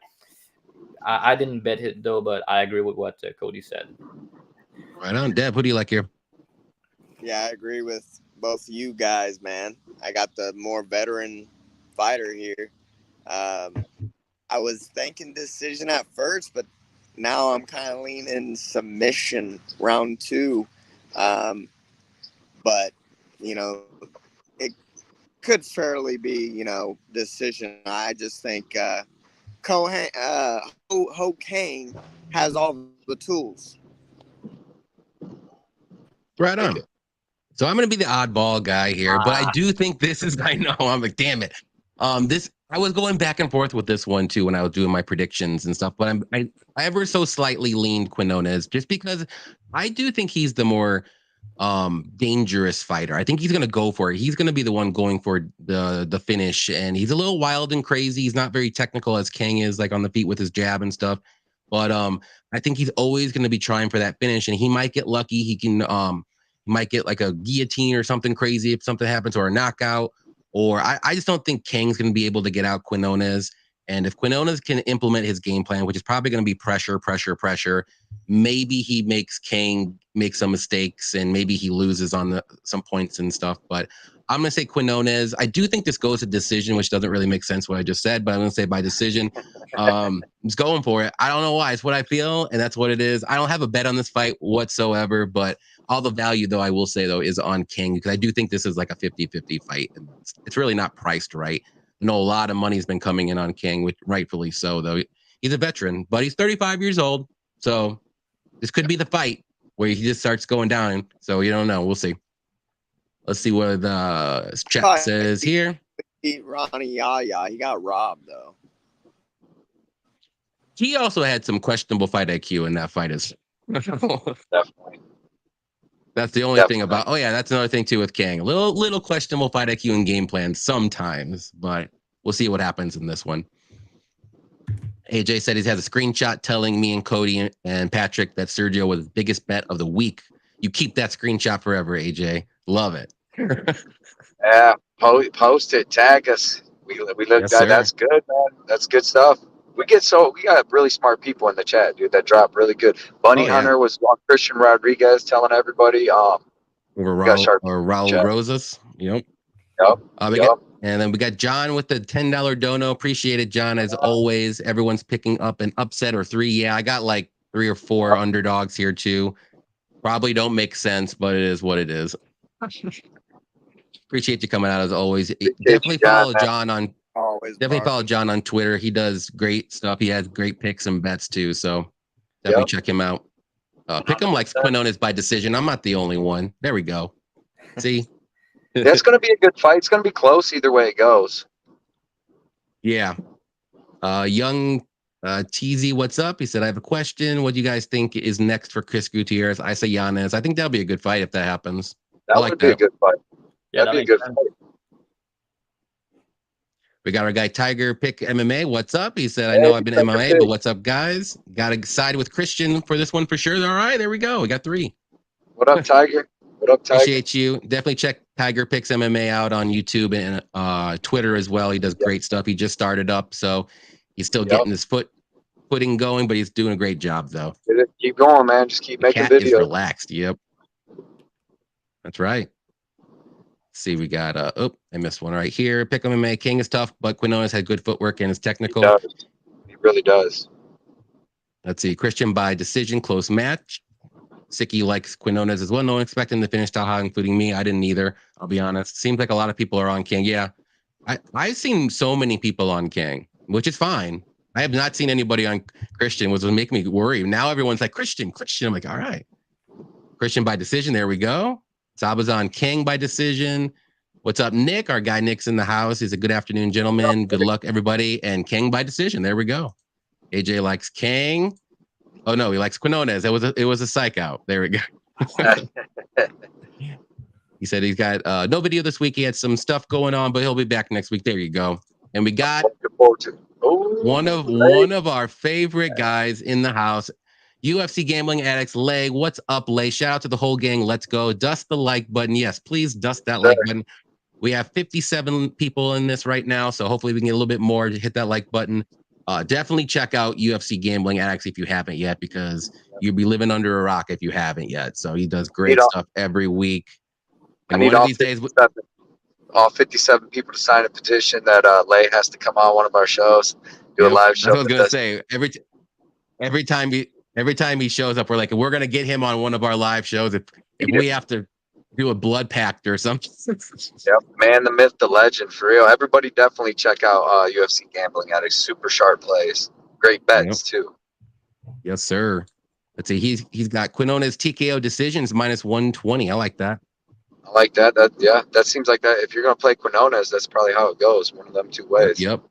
I didn't bet it though. But I agree with what Cody said. Right on, Deb. Who do you like here? Yeah, I agree with both you guys, man. I got the more veteran fighter here. I was thinking decision at first, but now I'm kind of leaning submission round 2. But, it could fairly be, decision. I just think Kang has all the tools. Right on. So I'm going to be the oddball guy here, but I do think this is, I know, I'm like, damn it. I was going back and forth with this one too when I was doing my predictions and stuff, but I ever so slightly leaned Quinones just because I do think he's the more dangerous fighter. I think he's going to go for it. He's going to be the one going for the finish, and he's a little wild and crazy. He's not very technical as Kang is, like on the feet with his jab and stuff. But I think he's always going to be trying for that finish, and he might get lucky. He might get like a guillotine or something crazy if something happens, or a knockout. Or I just don't think Kang's going to be able to get out Quinones. And if Quinones can implement his game plan, which is probably going to be pressure, maybe he makes Kang make some mistakes and maybe he loses on some points and stuff. But I'm going to say Quinones. I do think this goes to decision, which doesn't really make sense what I just said, but I'm going to say by decision. He's going for it. I don't know why. It's what I feel, and that's what it is. I don't have a bet on this fight whatsoever, but all the value, though, I will say, though, is on Kang because I do think this is like a 50-50 fight. And it's really not priced right. I know a lot of money's been coming in on Kang, which rightfully so, though. He's a veteran, but he's 35 years old. So this could be the fight where he just starts going down. So you don't know. We'll see. Let's see what the chat says here. Beat Ronnie Yaya. He got robbed, though. He also had some questionable fight IQ in that fight. Definitely. That's the only thing about. Oh yeah, that's another thing too with Kang. A little questionable fight IQ and game plan sometimes, but we'll see what happens in this one. AJ said he has a screenshot telling me and Cody and Patrick that Sergio was the biggest bet of the week. You keep that screenshot forever, AJ. Love it. Yeah, post it, tag us. We look. Yes, that's good, man. That's good stuff. We got really smart people in the chat, dude. That dropped really good. Bunny Hunter was on Christian Rodriguez telling everybody. Raul Rosas. Yep. And then we got John with the $10 dono. Appreciate it, John, as always. Everyone's picking up an upset or 3. Yeah, I got like 3 or 4 underdogs here too. Probably don't make sense, but it is what it is. Appreciate you coming out as always. Definitely follow John on. Follow John on Twitter. He does great stuff. He has great picks and bets too. So definitely check him out. Pick him like Quinones by decision. I'm not the only one. There we go. See, it's going to be a good fight. It's going to be close either way it goes. Yeah. Young TZ, what's up? He said, I have a question. What do you guys think is next for Chris Gutierrez? I say Yanez. I think that'll be a good fight if that happens. That would be a good fight. Yeah, that'd be a good fight. We got our guy Tiger Pick MMA. What's up? He said, I know I've been MMA, but what's up, guys? Got to side with Christian for this one for sure. All right, there we go. We got 3. What up, Tiger? What up, Tiger? Appreciate you. Definitely check Tiger Picks MMA out on YouTube and Twitter as well. He does great stuff. He just started up, so he's still getting his footing going, but he's doing a great job, though. Keep going, man. Just keep making videos. Is relaxed. Yep. That's right. See, we got I missed one right here. Pick MMA. King is tough, but Quinones had good footwork and is technical. He really does. Let's see. Christian by decision, close match. Sicky likes Quinones as well. No one expecting to finish Taha, including me. I didn't either. I'll be honest. Seems like a lot of people are on Kang. Yeah, I've seen so many people on Kang, which is fine. I have not seen anybody on Christian, which would make me worry. Now everyone's like Christian. I'm like, all right. Christian by decision. There we go. Saba's on Kang by decision. What's up, Nick? Our guy Nick's in the house. He's a good afternoon, gentlemen. Good luck, everybody. And Kang by decision. There we go. AJ likes Kang. Oh no, he likes Quinones. It was a psych out. There we go. He said he's got no video this week. He had some stuff going on, but he'll be back next week. There you go. And we got one of our favorite guys in the house. UFC Gambling Addicts, Lay. What's up, Lay? Shout out to the whole gang. Let's go. Dust the like button. Yes, please dust that like button. We have 57 people in this right now, so hopefully we can get a little bit more to hit that like button. Definitely check out UFC Gambling Addicts if you haven't yet, because you'll be living under a rock if you haven't yet. So he does great stuff every week. And one of these days, all 57 people to sign a petition that Lay has to come on one of our shows, do a live show. That's what I was gonna say. every time he shows up, we're like, we're gonna get him on one of our live shows if we have to do a blood pact or something. Yep, man, the myth, the legend, for real. Everybody definitely check out UFC Gambling Addicts. Super sharp plays, great bets too. Yes, sir. Let's see. He's got Quinones TKO decisions -120. I like that. I like that. That seems like that. If you're gonna play Quinones, that's probably how it goes. One of them two ways. Yep.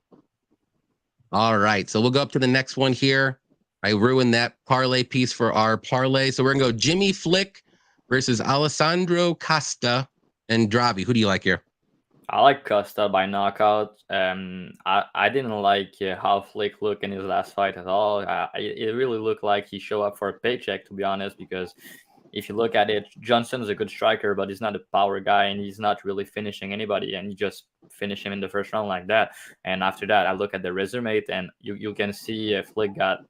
All right, so we'll go up to the next one here. I ruined that parlay piece for our parlay, so we're gonna go Jimmy Flick versus Alessandro Costa and Dravi. Who do you like here? I like Costa by knockout. I didn't like how Flick looked in his last fight at all. It really looked like he showed up for a paycheck, to be honest, because if you look at it, Johnson is a good striker, but he's not a power guy, and he's not really finishing anybody, and you just finish him in the first round like that. And after that, I look at the resume, and you can see Flick got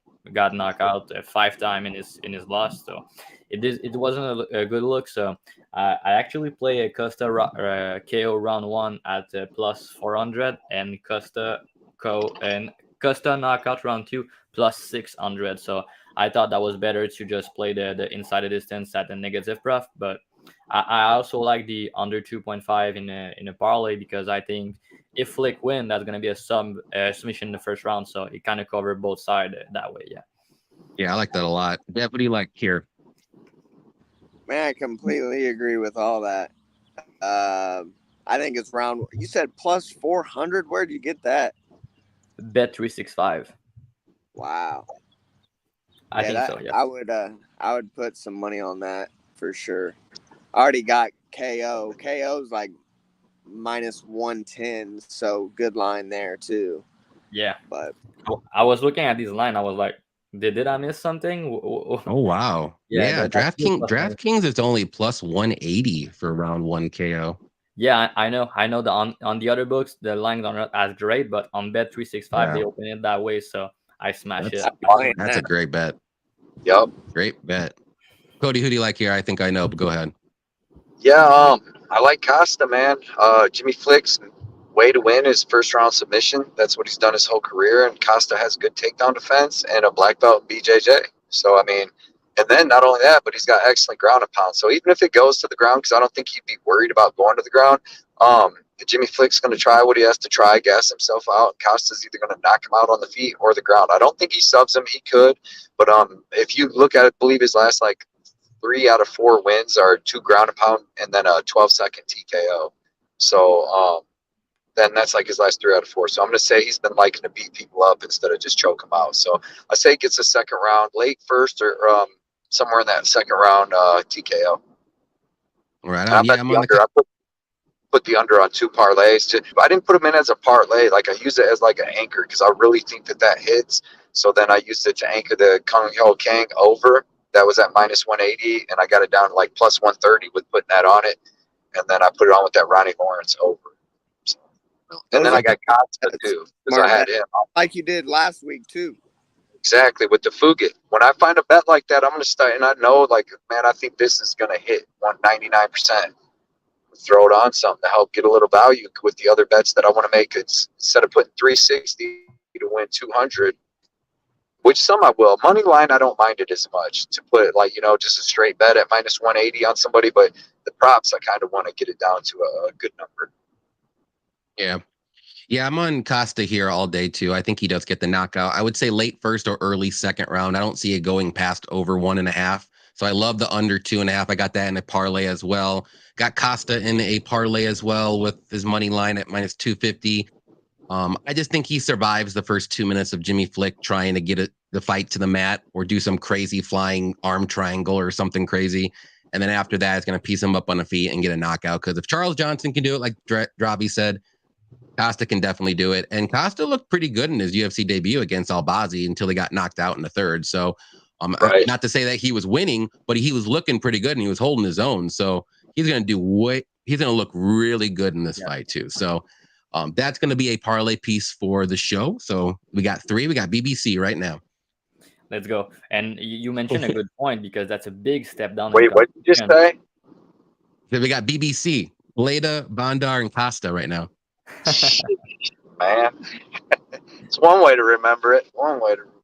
knocked out 5 times in his loss. So it wasn't a good look. So I actually play a Costa KO round 1 at +400, and Costa knockout round 2 +600. So I thought that was better to just play the inside the distance at the negative prof. But I also like the under 2.5 in a parlay, because I think if Flick win, that's going to be a submission in the first round. So it kind of covered both sides that way. Yeah. Yeah, I like that a lot. Bev, what do you like here? Man, I completely agree with all that. I think it's round. You said +400. Where'd you get that? Bet365. Wow. I think so. Yeah. I would put some money on that for sure. I already got KO. KO's like -110, so good line there too. Yeah. But I was looking at this line. I was like, did I miss something? Oh wow. Yeah, DraftKings is only +180 for round 1 KO. Yeah, I know that on the other books the lines are not as great, but on Bet365 they open it that way, so I smash it. That's a great bet. Yep. Great bet. Cody, who do you like here? I think I know, but go ahead. Yeah, I like Costa, man. Jimmy Flick's way to win is first round submission. That's what he's done his whole career, and Costa has good takedown defense and a black belt in BJJ. So I mean, and then not only that, but he's got excellent ground and pound. So even if it goes to the ground, because I don't think he'd be worried about going to the ground, Jimmy Flick's going to try what he has to try, gas himself out. Costa's either going to knock him out on the feet or the ground. I don't think he subs him. He could, but if you look at it, believe his last 3 out of 4 wins are 2 ground and pound and then a 12-second TKO. So then that's like his last 3 out of 4. So I'm going to say he's been liking to beat people up instead of just choke them out. So I say he gets a second round, late first or somewhere in that second round TKO. Right. I'm I put the under on 2 parlays. I didn't put them in as a parlay. I use it as an anchor because I really think that hits. So then I used it to anchor the Kang over. That was at -180, and I got it down to +130 with putting that on it. And then I put it on with that Ronnie Lawrence over. So, and then I got Costa too, because I had him. Like you did last week too. Exactly, with the Fugit. When I find a bet like that, I'm going to start, and I know, man, I think this is going to hit 199%. Throw it on something to help get a little value with the other bets that I want to make. It's, instead of putting 360 to win 200, which some I will. Money line, I don't mind it as much to put just a straight bet at -180 on somebody, but the props, I kind of want to get it down to a good number. Yeah. Yeah, I'm on Costa here all day too. I think he does get the knockout. I would say late first or early second round. I don't see it going past over 1.5. So I love the under 2.5. I got that in a parlay as well. Got Costa in a parlay as well with his money line at -250. I just think he survives the first 2 minutes of Jimmy Flick trying to get the fight to the mat or do some crazy flying arm triangle or something crazy. And then after that, it's going to piece him up on the feet and get a knockout. Because if Charles Johnson can do it, like Dravi said, Costa can definitely do it. And Costa looked pretty good in his UFC debut against Albazi until he got knocked out in the third. So not to say that he was winning, but he was looking pretty good and he was holding his own. So he's going to he's going to look really good in this fight too. So that's going to be a parlay piece for the show. So we got 3. We got BBC right now. Let's go. And you mentioned a good point, because that's a big step down. Wait, what did you just say? So we got BBC, Blida, Bondar, and Costa right now. Man, it's one way to remember it.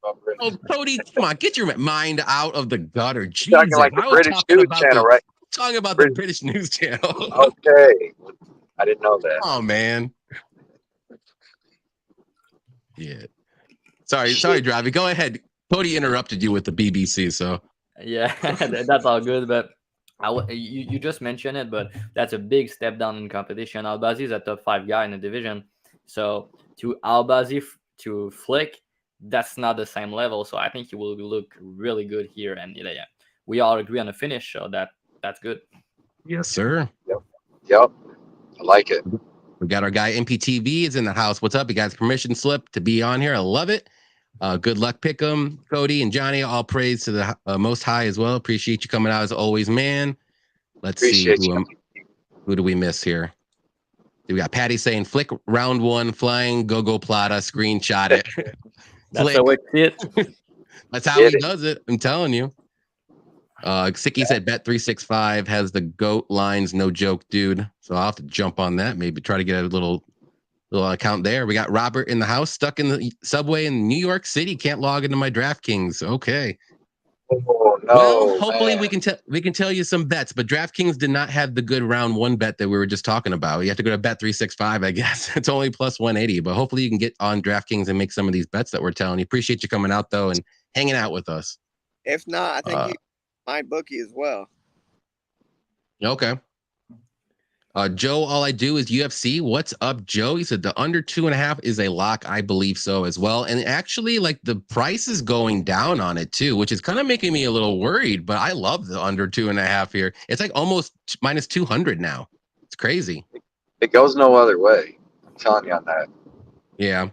remember it. Oh, Cody, come on, get your mind out of the gutter. Jesus, Talking like the I was British talking News about Channel, right? talking about the British News Channel. Okay, I didn't know that. Oh man. Yeah. Sorry, Drivey. Go ahead. Cody interrupted you with the BBC, so Yeah, that's all good. But you just mentioned it, but that's a big step down in competition. Albazi is a top 5 guy in the division, so to Albazi to Flick, that's not the same level. So I think he will look really good here, and yeah, we all agree on the finish, so that's good. yes, sir. Yep. I like it. We got our guy MPTV is in the house. What's up? You guys permission slip to be on here. I love it. Good luck, Pick'em, Cody and Johnny. All praise to the Most High as well. Appreciate you coming out as always, man. Let's see who do we miss here. We got Patty saying Flick round 1 flying go Plata, screenshot it. That's how it. That's how he does it. I'm telling you. Sicky said Bet365 has the GOAT lines, no joke, dude. So I'll have to jump on that. Maybe try to get a little account there. We got Robert in the house, stuck in the subway in New York City. Can't log into my DraftKings. Okay. Oh, no, well, hopefully we can tell you some bets, but DraftKings did not have the good round 1 bet that we were just talking about. You have to go to Bet365, I guess. It's only plus 180, but hopefully you can get on DraftKings and make some of these bets that we're telling you. Appreciate you coming out though and hanging out with us. If not, I think my bookie as well. Okay. Joe, all I do is UFC. What's up, Joe? He said the under 2.5 is a lock. I believe so as well. And actually, like the price is going down on it too, which is kind of making me a little worried. But I love the under 2.5 here. It's like almost minus 200 now. It's crazy. It goes no other way. I'm telling you on that. Yeah.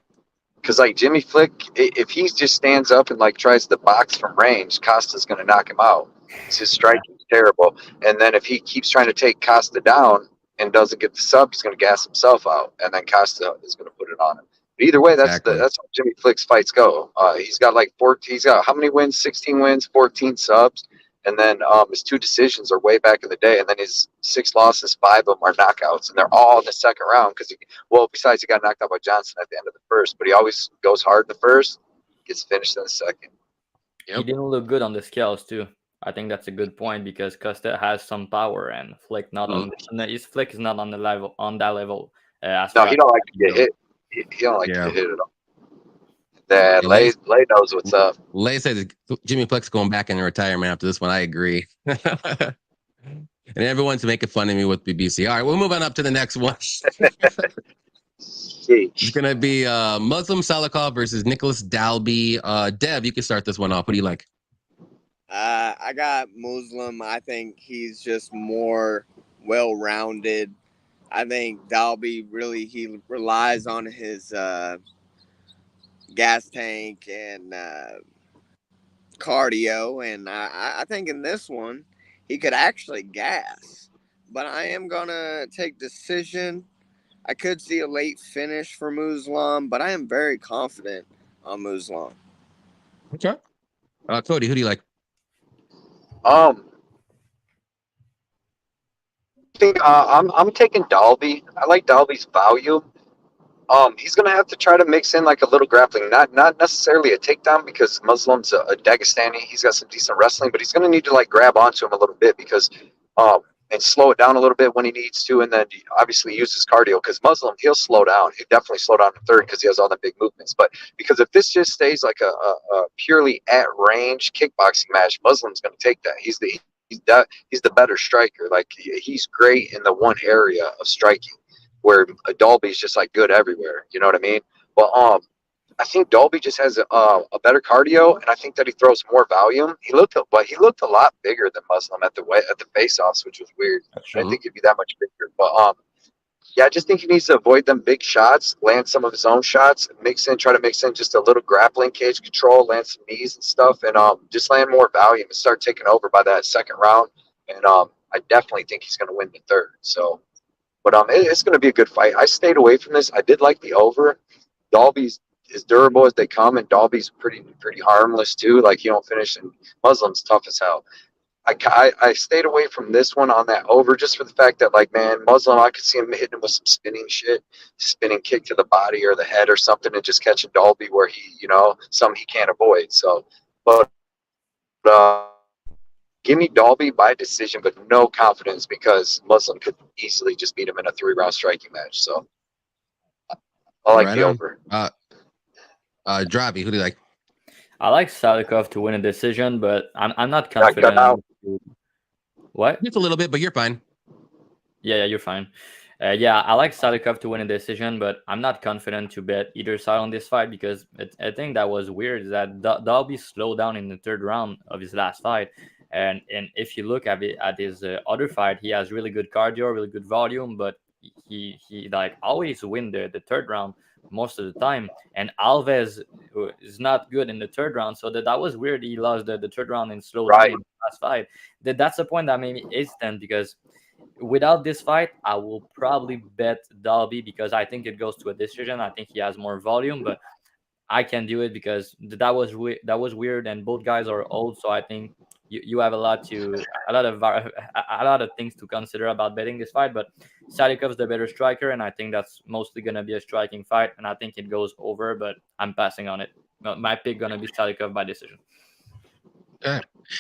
Because like Jimmy Flick, if he just stands up and like tries to box from range, Costa's going to knock him out. His striking is terrible. And then if he keeps trying to take Costa down and doesn't get the sub, he's going to gas himself out, and then Costa is going to put it on him. But either way, that's how Jimmy Flick's fights go. He's got like 14. He's got how many wins? 16 wins, 14 subs, and then his 2 decisions are way back in the day, and then his 6 losses, 5 of them are knockouts, and they're all in the second round. Because besides he got knocked out by Johnson at the end of the first, but he always goes hard in the first, gets finished in the second. Yep. He didn't look good on the scales too. I think that's a good point because Costa has some power and Flick not on. His Flick is not on that level. No, he don't like to get hit. He don't like to get hit at all. That Lay knows what's up. Lay says Jimmy Flick's going back into retirement after this one. I agree. And everyone's making fun of me with BBC. All right, we'll move on up to the next one. It's gonna be Muslim Salikhov versus Nicholas Dalby. Dev, you can start this one off. What do you like? I got Muslim. I think he's just more well-rounded. I think Dalby he relies on his gas tank and cardio, and I think in this one he could actually gas. But I am gonna take decision. I could see a late finish for Muslim, but I am very confident on Muslim. Okay. Cody, who do you like? I think I'm taking Dalby. I like Dalby's value. He's gonna have to try to mix in like a little grappling, not necessarily a takedown because Muslim's a Dagestani. He's got some decent wrestling, but he's gonna need to like grab onto him a little bit because and slow it down a little bit when he needs to, and then obviously use his cardio because Muslim, he'll slow down. He'll definitely slow down in third because he has all the big movements. But because if this just stays like a purely at range kickboxing match, Muslim's going to take that. He's the better striker. Like he's great in the one area of striking where Dalby's just like good everywhere. You know what I mean? But I think Dalby just has a better cardio, and I think that he throws more volume. He looked a lot bigger than Muslim at the face-offs, which was weird. I didn't think he'd be that much bigger. But yeah, I just think he needs to avoid them big shots, land some of his own shots, try to mix in just a little grappling, cage control, land some knees and stuff, and just land more volume and start taking over by that second round. And I definitely think he's going to win the third. So, but it's going to be a good fight. I stayed away from this. I did like the over. Dalby's as durable as they come, and Dalby's pretty harmless too. Like he don't finish, and Muslim's tough as hell. I stayed away from this one on that over just for the fact that, like, man, Muslim, I could see him hitting him with some spinning shit, spinning kick to the body or the head or something, and just catching Dalby where he, something he can't avoid. So, but give me Dalby by decision, but no confidence because Muslim could easily just beat him in a 3-round striking match. So, I like the over. Dravi, who do you like? I like Salikhov to win a decision, but I'm not confident. What? Just a little bit, but you're fine. Yeah, you're fine. Yeah, I like Salikhov to win a decision, but I'm not confident to bet either side on this fight because I think that was weird is that Dalby slowed down in the 3rd round of his last fight. And if you look at his other fight, he has really good cardio, really good volume, but he like always win the 3rd round most of the time. And Alves is not good in the 3rd round, so that was weird. He lost the 3rd round in slow down in the last fight. That's the point that made me hesitant because without this fight, I will probably bet Dalby because I think it goes to a decision. I think he has more volume, but I can do it because that was weird, and both guys are old, so I think you have a lot of things to consider about betting this fight. But Salikhov's the better striker, and I think that's mostly gonna be a striking fight, and I think it goes over, but I'm passing on it. My pick gonna be Salikhov by decision.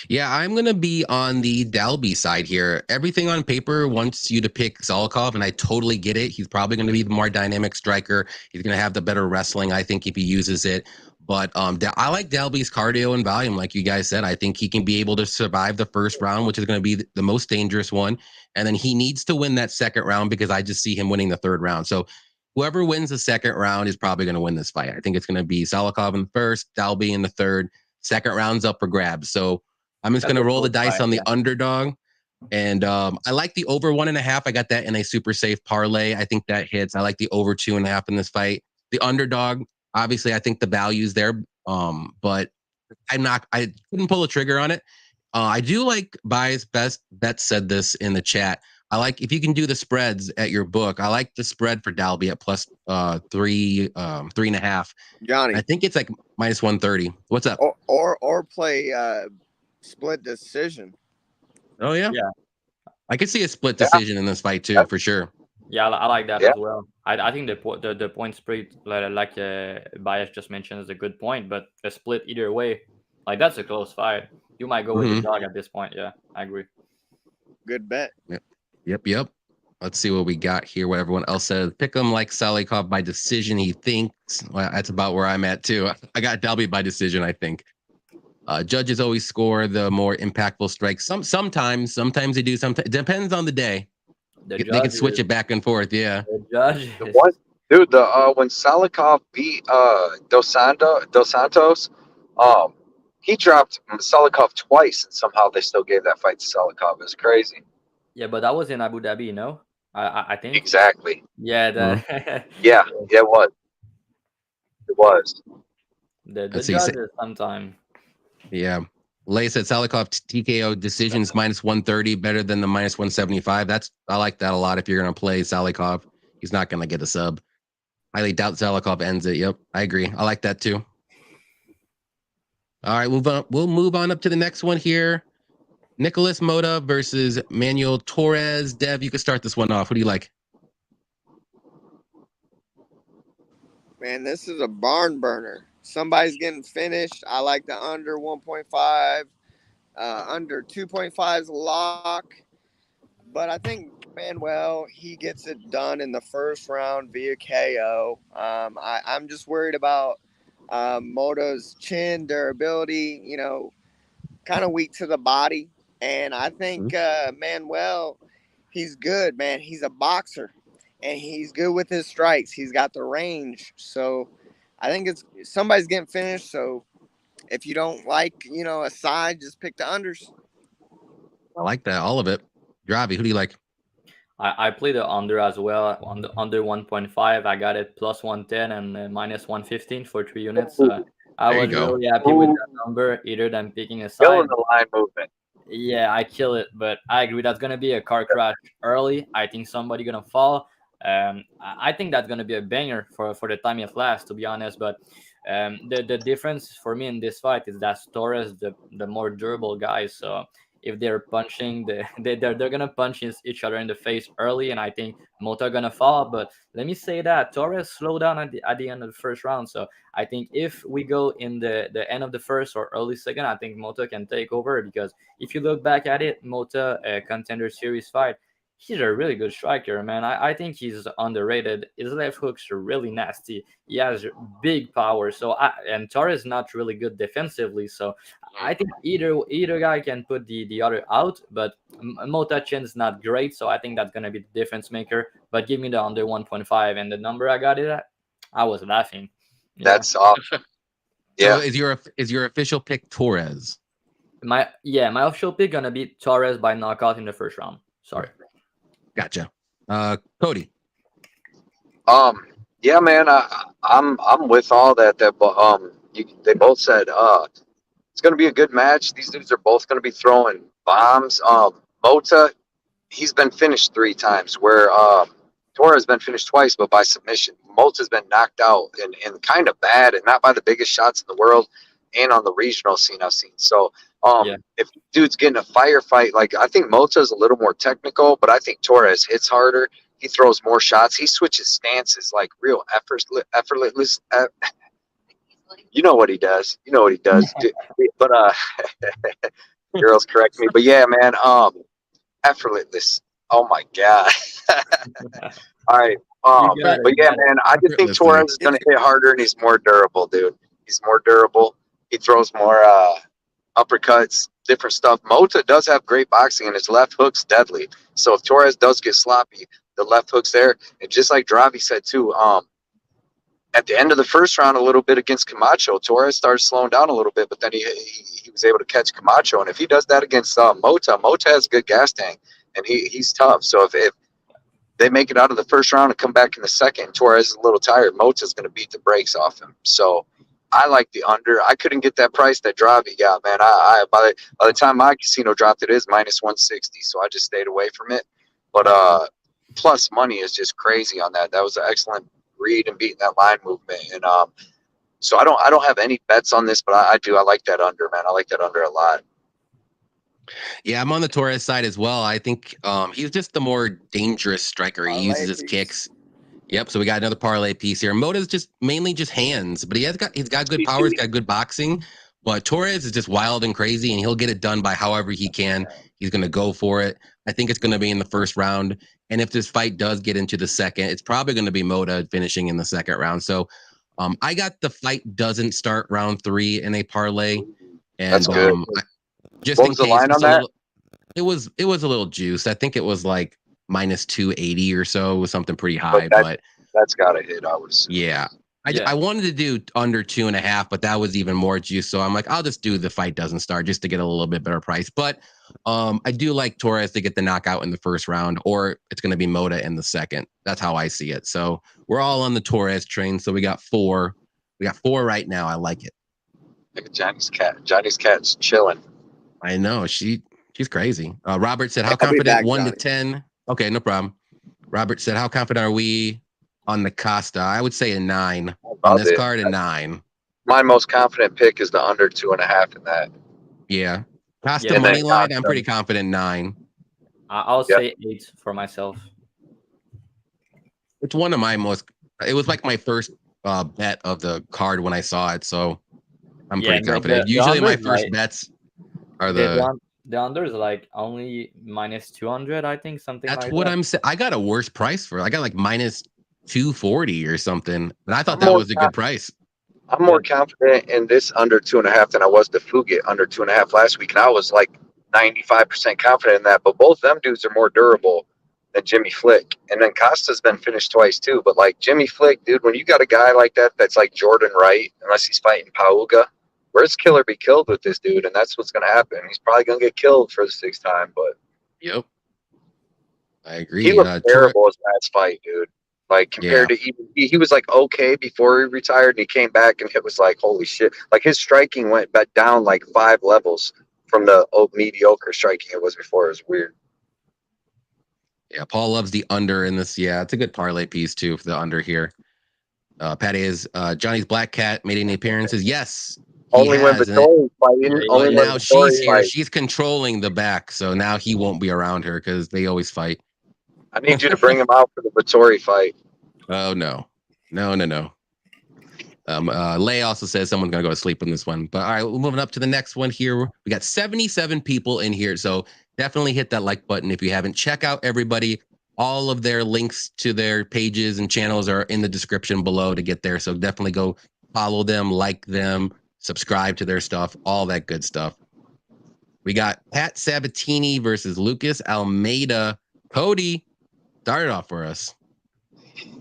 Yeah, I'm going to be on the Dalby side here. Everything on paper wants you to pick Salikhov, and I totally get it. He's probably going to be the more dynamic striker. He's going to have the better wrestling, I think, if he uses it. But I like Dalby's cardio and volume, like you guys said. I think he can be able to survive the 1st round, which is going to be the most dangerous one. And then he needs to win that 2nd round because I just see him winning the 3rd round. So whoever wins the 2nd round is probably going to win this fight. I think it's going to be Salikhov in the 1st, Dalby in the 3rd. 2nd round's up for grabs. So I'm just going to roll the dice on the underdog. And I like the over 1.5. I got that in a super safe parlay. I think that hits. I like the over 2.5 in this fight. The underdog, obviously, I think the value's there. But I couldn't pull a trigger on it. I do like Bias Best Bet said this in the chat. I like if you can do the spreads at your book. I like the spread for Dalby at plus 3.5. Johnny, I think it's like minus 130. What's up? Or play split decision. Oh yeah. I could see a split decision in this fight too, for sure. Yeah, I like that as well. I think the point spread, like Bias just mentioned, is a good point. But a split either way, like that's a close fight. You might go with the dog at this point. Yeah, I agree. Good bet. Yep. Let's see what we got here. What everyone else says. Pick him like Salikhov by decision. He thinks. Well, that's about where I'm at too. I got Dalby by decision. I think. Judges always score the more impactful strikes. Sometimes they do. Sometimes it depends on the day. They can switch it back and forth. Yeah. The judge. Dude, when Salikhov beat Dos Santos, he dropped Salikhov twice, and somehow they still gave that fight to Salikhov. It's crazy. Yeah, but that was in Abu Dhabi, no? I think exactly. Yeah, yeah, it was. It was. The judges sometime. Yeah. Lay said Salikhov TKO decisions minus 130, better than the minus 175. I like that a lot. If you're gonna play Salikhov, he's not gonna get a sub. Highly doubt Salikhov ends it. Yep, I agree. I like that too. All right, we'll move on up to the next one here. Nicholas Mota versus Manuel Torres. Dev, you can start this one off. What do you like? Man, this is a barn burner. Somebody's getting finished. I like the under 1.5. Under 2.5 is a lock. But I think Manuel, he gets it done in the 1st round via KO. I'm just worried about Mota's chin, durability, kind of weak to the body. And I think Manuel, he's good, man. He's a boxer, and he's good with his strikes. He's got the range. So I think somebody's getting finished. So if you don't like, a side, just pick the unders. I like that, all of it. Dravi, who do you like? I play the under as well. On the under 1.5, I got it plus 110 and minus 115 for 3 units. I was really happy with that number, either than picking a side. Killing the line movement. Yeah, I kill it, but I agree that's gonna be a car crash early. I think somebody gonna fall. I think that's gonna be a banger for the time it lasts, to be honest. But the difference for me in this fight is that Torres the more durable guy. So if they're punching, they're gonna punch each other in the face early, and I think Mota gonna fall. But let me say that Torres slowed down at the end of the first round, so I think if we go in the end of the first or early second, I think Mota can take over, because if you look back at it, Mota, Contender Series fight, he's a really good striker, man. I think he's underrated. His left hooks are really nasty. He has big power. And Torres not really good defensively. So I think either guy can put the other out. But Mota Chin's not great, so I think that's gonna be the difference maker. But give me the under 1.5, and the number I got it at, I was laughing. Yeah. That's awesome. Yeah. So is your official pick Torres? My official pick gonna be Torres by knockout in the first round. Sorry. Gotcha. Cody. Yeah, man, I'm with all that. They both said it's going to be a good match. These dudes are both going to be throwing bombs. Mota, he's been finished 3 times, where Torres has been finished twice, but by submission. Mota's been knocked out and kind of bad, and not by the biggest shots in the world, and on the regional scene I've seen. So if dude's getting a firefight, like, I think Mota's a little more technical, but I think Torres hits harder. He throws more shots. He switches stances like real effortless. You know what he does. But girls correct me. But yeah, man, effortless. Oh my god. All right. But yeah, man, I just think Torres is gonna hit harder, and he's more durable, dude. He's more durable. He throws more uppercuts, different stuff. Mota does have great boxing, and his left hook's deadly. So if Torres does get sloppy, the left hook's there. And just like Dravi said too, at the end of the first round, a little bit against Camacho, Torres started slowing down a little bit, but then he was able to catch Camacho. And if he does that against Mota has a good gas tank, and he's tough. So if they make it out of the first round and come back in the second, Torres is a little tired, Mota's going to beat the brakes off him. So I like the under. I couldn't get that price that Dravi got, man. By the time my casino dropped, it is minus 160, so I just stayed away from it. But plus money is just crazy on that. That was an excellent read and beating that line movement. And so I don't have any bets on this, but I like that under, man. I like that under a lot. Yeah, I'm on the Torres side as well. I think he's just the more dangerous striker. He uses his kicks. Yep. So we got another parlay piece here. Mota's just mainly just hands, but he's got good power. He's got good boxing. But Torres is just wild and crazy, and he'll get it done by however he can. He's going to go for it. I think it's going to be in the first round. And if this fight does get into the second, it's probably going to be Mota finishing in the second round. So I got the fight doesn't start round 3 in a parlay. And that's good. Just what was the line on that? It was a little juiced. I think it was like minus 280 or so. It was something pretty high, but that's got to hit. I was. Yeah. I wanted to do under 2.5, but that was even more juice. So I'm like, I'll just do the fight doesn't start just to get a little bit better price. But I do like Torres to get the knockout in the first round, or it's going to be Mota in the second. That's how I see it. So we're all on the Torres train. So we got 4. We got 4 right now. I like it. Look at Johnny's cat. Johnny's cat's chilling. I know. She's crazy. Robert said, how confident? 1 to 10. Okay, no problem. Robert said, how confident are we on the Costa? I would say a 9 on this card. A 9. My most confident pick is the under 2.5 in that. Yeah, Costa money line. I'm pretty confident 9. I'll say 8 for myself. It's one of my most. It was like my first bet of the card when I saw it, so I'm pretty confident. Usually my first bets are the under is like only minus 200. I think something. That's like what that. I'm saying. I got a worse price for it. I got like minus 240 or something, and I thought that was a good price. I'm more confident in this under 2.5 than I was the Fugit under 2.5 last week, and I was like 95% confident in that. But both them dudes are more durable than Jimmy Flick, and then Costa's been finished twice too. But like Jimmy Flick, dude, when you got a guy like that, that's like Jordan Wright, unless he's fighting Pauga, where's kill or be killed with this dude, and that's what's going to happen. He's probably going to get killed for the 6th time. But yep, I agree. He looked terrible his last fight, dude. Like compared to even he was like okay before he retired, and he came back and it was like holy shit. Like his striking went back down like 5 levels from the mediocre striking it was before. It was weird. Yeah, Paul loves the under in this. Yeah, it's a good parlay piece too for the under here. Patty is Johnny's Black Cat made any appearances? Yes, Only when Vettori fighting. Only when now Vettori she's here. fights. She's controlling the back, so now he won't be around her because they always fight. I need you to bring him out for the Vittori fight. Oh no. Lay also says someone's gonna go to sleep on this one. But all right, we're moving up to the next one here. We got 77 people in here, so definitely hit that like button if you haven't. Check out everybody. All of their links to their pages and channels are in the description below to get there. So definitely go follow them, like them, subscribe to their stuff, all that good stuff. We got Pat Sabatini versus Lucas Almeida. Cody, start it off for us.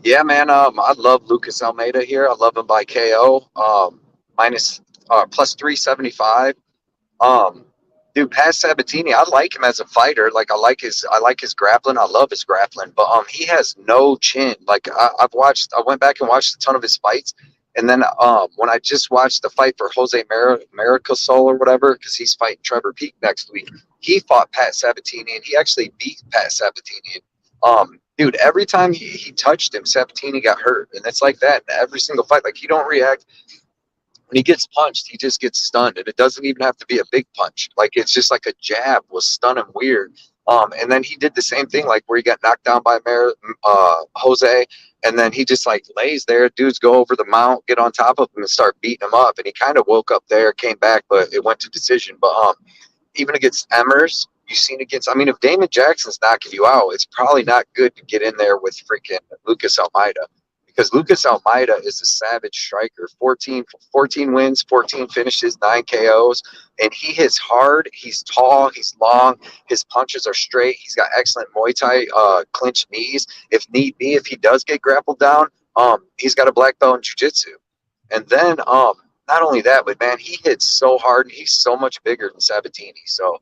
Yeah, man. I love Lucas Almeida here. I love him by KO. Plus 375. Dude, Pat Sabatini, I like him as a fighter. Like I like his grappling. I love his grappling, but he has no chin. Like I went back and watched a ton of his fights, and then when I just watched the fight for Jose Maricasol or whatever, because he's fighting Trevor Peek next week, he fought Pat Sabatini and he actually beat Pat Sabatini. Dude, every time he touched him, Sabatini got hurt, and it's like that in every single fight. Like he don't react. When he gets punched, he just gets stunned, and it doesn't even have to be a big punch. Like it's just like a jab will stun him weird. And then he did the same thing, like where he got knocked down by Jose, and then he just like lays there. Dudes go over the mount, get on top of him, and start beating him up. And he kind of woke up there, came back, but it went to decision. But even against Emmers, you've seen against. I mean, if Damon Jackson's knocking you out, it's probably not good to get in there with freaking Lucas Almeida. Because Lucas Almeida is a savage striker. 14 wins, 14 finishes, 9 KOs. And he hits hard. He's tall. He's long. His punches are straight. He's got excellent Muay Thai clinch knees. If need be, if he does get grappled down, he's got a black belt in jiu-jitsu. And then not only that, but, man, he hits so hard, and he's so much bigger than Sabatini. So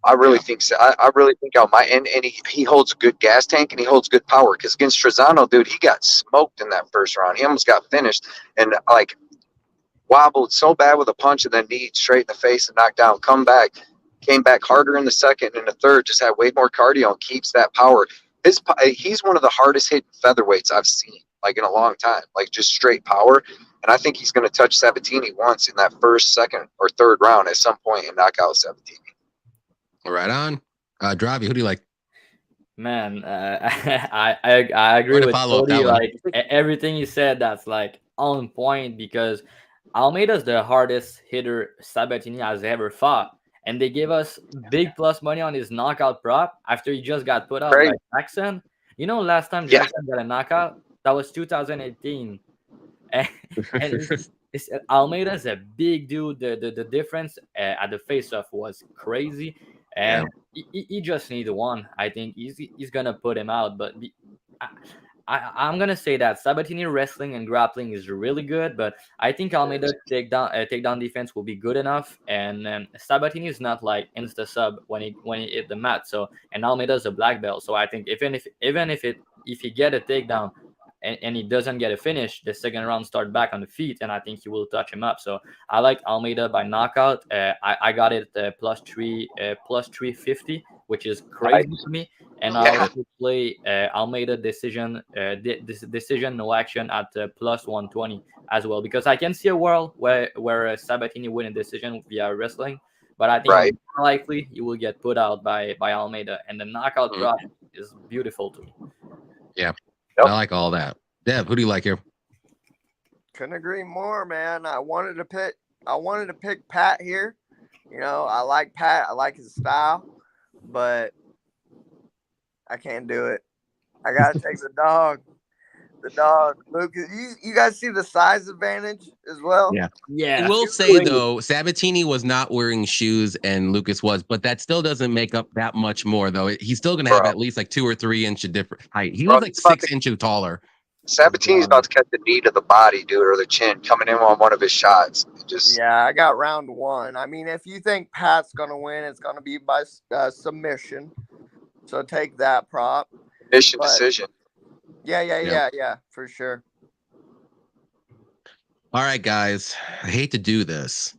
I really think so. I really think and he holds a good gas tank and he holds good power, because against Trezano, dude, he got smoked in that first round. He almost got finished and like wobbled so bad with a punch and then knee straight in the face and knocked down. Came back harder in the second and the third. Just had way more cardio and keeps that power. He's one of the hardest hitting featherweights I've seen like in a long time. Like just straight power. And I think he's going to touch Sabatini once in that first, second, or third round at some point and knock out Sabatini. Right on. Dravi, who do you like? Man, I agree with Cody. Like everything you said, that's like on point, because Almeida's the hardest hitter Sabatini has ever fought, and they gave us big plus money on his knockout prop after he just got put out by Jackson. You know, last time Jackson got a knockout, that was 2018, and Almeida's a big dude. The difference at the face-off was crazy. And he just needs one. I think he's gonna put him out. But I'm gonna say that Sabatini wrestling and grappling is really good, but I think Almeida takedown defense will be good enough. And Sabatini is not like insta sub when he hit the mat. So, and Almeida's a black belt. So I think even if he get a takedown and he doesn't get a finish, the second round start back on the feet, and I think he will touch him up. So I like Almeida by knockout. I got it plus 350, which is crazy to me. And I'll also play Almeida decision no action at plus 120 as well, because I can see a world where Sabatini win a decision via wrestling, but I think more likely he will get put out by Almeida, and the knockout drop is beautiful to me. Yeah. Yep. I like all that. Deb, who do you like here? Couldn't agree more, man. I wanted to pick Pat here. You know, I like Pat. I like his style, but I can't do it. I gotta take the dog. The dog. Lucas, you guys see the size advantage as well? Yeah. I will say though, Sabatini was not wearing shoes and Lucas was, but that still doesn't make up that much more though. He's still gonna have at least like 2 or 3 inch different height. He was like 6 inches taller. Sabatini's about to catch the knee to the body, dude, or the chin coming in on one of his shots. I got round 1. I mean, if you think Pat's gonna win, it's gonna be by submission. So take that prop. Decision. Yeah, for sure. All right, guys. I hate to do this.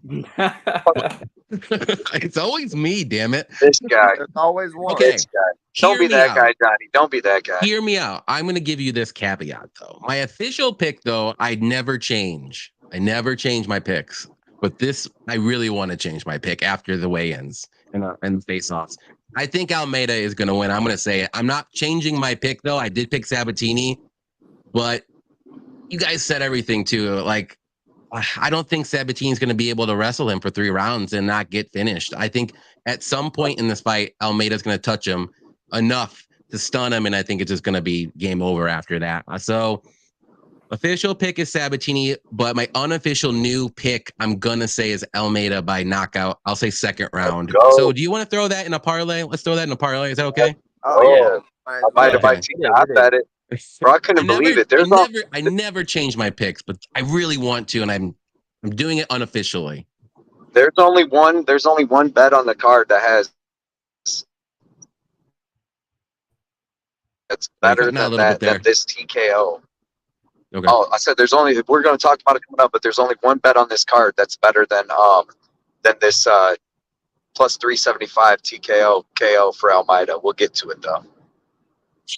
It's always me, damn it. This guy. There's always one. Okay. This guy. Don't be that guy, Johnny. Don't be that guy. Hear me out. I'm going to give you this caveat, though. My official pick, though, I never change. I never change my picks. But this, I really want to change my pick after the weigh-ins and face-offs. I think Almeida is going to win. I'm going to say it. I'm not changing my pick, though. I did pick Sabatini, but you guys said everything, too. Like, I don't think Sabatini's going to be able to wrestle him for 3 rounds and not get finished. I think at some point in this fight, Almeida's going to touch him enough to stun him, and I think it's just going to be game over after that. So official pick is Sabatini, but my unofficial new pick, I'm going to say, is Almeida by knockout. I'll say second round. So do you want to throw that in a parlay? Let's throw that in a parlay. Is that okay? Oh, yeah. Almeida by TKO. I bet it. Bro, I couldn't believe it. I never change my picks, but I really want to, and I'm doing it unofficially. There's only one bet on the card that's better than this TKO. Okay. Oh, I said we're going to talk about it coming up, but there's only one bet on this card that's better than this plus 375 TKO KO for Almeida. We'll get to it though.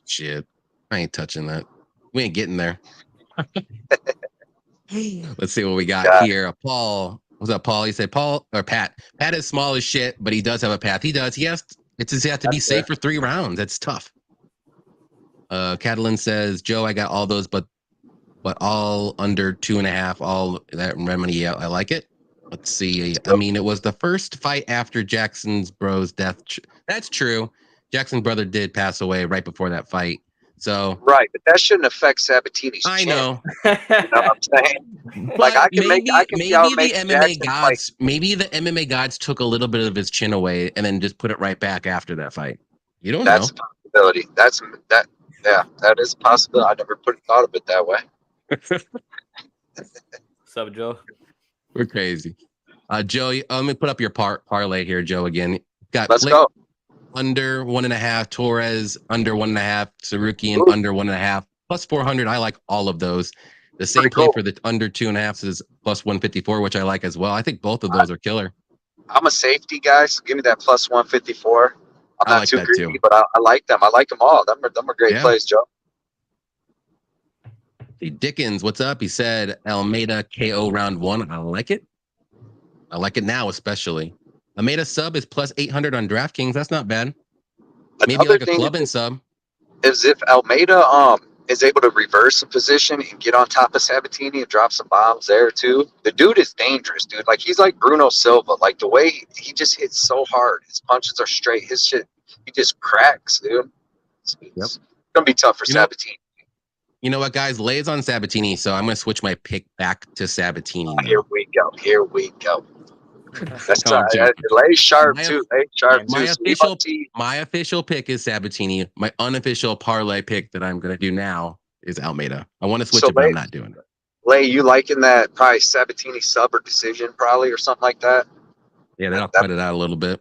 Shit, I ain't touching that. We ain't getting there. Let's see what we got here. Paul, what's up, Paul? He said Paul or Pat. Pat is small as shit, but he does have a path. He does. He has to be safe for 3 rounds. That's tough. Catalan says, Joe, I got all those, but all under 2.5. All that remedy. Yeah, I like it. Let's see. I mean, it was the first fight after Jackson's bro's death. That's true. Jackson's brother did pass away right before that fight. So right, but that shouldn't affect Sabatini's I chin. know. You know what I'm saying? Like I can see how it makes the MMA gods. Maybe the MMA gods took a little bit of his chin away and then just put it right back after that fight. You don't know. That's a possibility. That is a possibility. I never thought of it that way. What's up, Joe? We're crazy. Joe, let me put up your parlay here, Joe, again. Let's go. Under 1.5, Torres under 1.5, Sarukyan under 1.5, plus 400. I like all of those. The same play for the under 2.5 is plus 154, which I like as well. I think both of those are killer. I'm a safety guy, so give me that plus 154. I'm not too greedy, but I like them. I like them all. Them are great plays, Joe. Hey, Dickens, what's up? He said Almeida KO round 1. I like it. I like it now, especially. Almeida sub is plus 800 on DraftKings. That's not bad. Maybe like a club and sub. Is if Almeida is able to reverse a position and get on top of Sabatini and drop some bombs there too. The dude is dangerous, dude. Like he's like Bruno Silva. Like the way he just hits so hard. His punches are straight. His shit, he just cracks, dude. It's gonna be tough for Sabatini. You know what, guys? Lay's on Sabatini, so I'm gonna switch my pick back to Sabatini. Here we go. That's Lay's sharp too. Lay's sharp too. My official pick is Sabatini. My unofficial parlay pick that I'm going to do now is Almeida. I want to switch it, but I'm not doing it. Lay, you liking that probably Sabatini sub or decision probably or something like that? Yeah, that'll cut it out a little bit.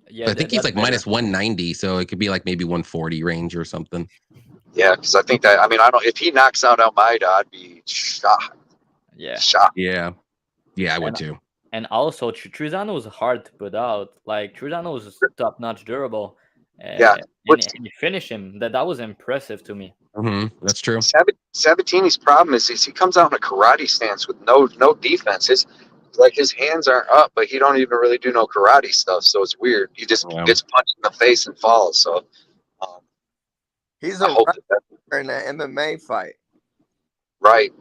Yeah, I think he's like minus 190, so it could be like maybe 140 range or something. Yeah, because I think that, I mean, if he knocks out Almeida, I'd be shocked. Yeah. Shocked. Yeah, I would too. And also, Truzano was hard to put out. Like, Truzano was top-notch durable. And you finish him. That was impressive to me. Mm-hmm. That's true. Sabatini's problem is he comes out in a karate stance with no defense. His hands aren't up, but he don't even really do no karate stuff. So it's weird. He just gets punched in the face and falls. So he's a wrestler in an MMA fight. Right.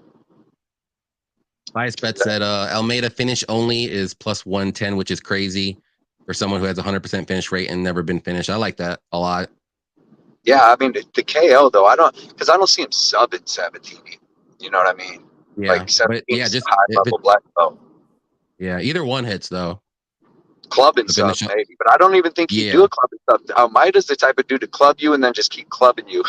Bias Bet said Almeida finish only is plus 110, which is crazy for someone who has 100% finish rate and never been finished. I like that a lot. Yeah, I mean the KO though, I don't see him subbing Sabatini. You know what I mean? Yeah, like just high level black belt. Yeah, either one hits though. Club and sub maybe, but I don't even think he'd do a club and sub. Almeida's the type of dude to club you and then just keep clubbing you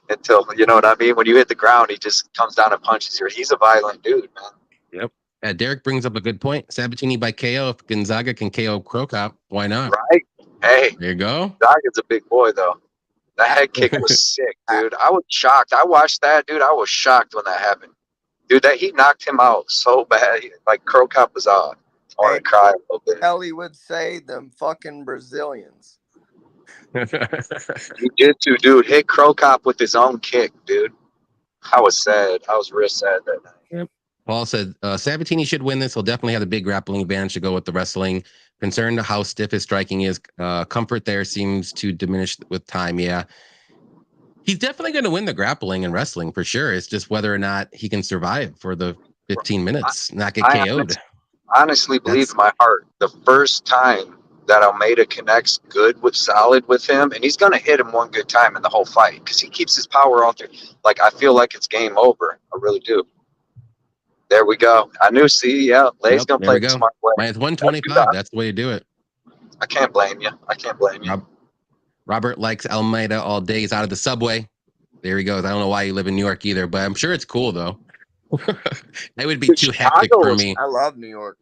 until you know what I mean. When you hit the ground, he just comes down and punches you. He's a violent dude, man. Yep. Derek brings up a good point. Sabatini by KO. If Gonzaga can KO Krokop, why not? Right. Hey. There you go. Gonzaga's a big boy, though. That head kick was sick, dude. I was shocked. I watched that, dude. I was shocked when that happened. Dude, he knocked him out so bad. Like, Krokop was out. I want to cry a little bit. Ellie would say them fucking Brazilians. He did too, dude. Hit Krokop with his own kick, dude. I was sad. I was real sad that night. Yep. Paul said Sabatini should win this. He'll definitely have a big grappling advantage to go with the wrestling. Concerned how stiff his striking is. Comfort there seems to diminish with time. Yeah. He's definitely going to win the grappling and wrestling for sure. It's just whether or not he can survive for the 15 minutes, not get KO'd. Honestly believe in my heart, the first time that Almeida connects solid with him, and he's going to hit him one good time in the whole fight because he keeps his power on through. Like, I feel like it's game over. I really do. There we go. I knew. See, yeah, Lay's going to play the smart way. Minus 125. That's the way to do it. I can't blame you. Robert likes Almeida all day. He's out of the subway. There he goes. I don't know why you live in New York either, but I'm sure it's cool though. It would be too hectic for me. I love New York.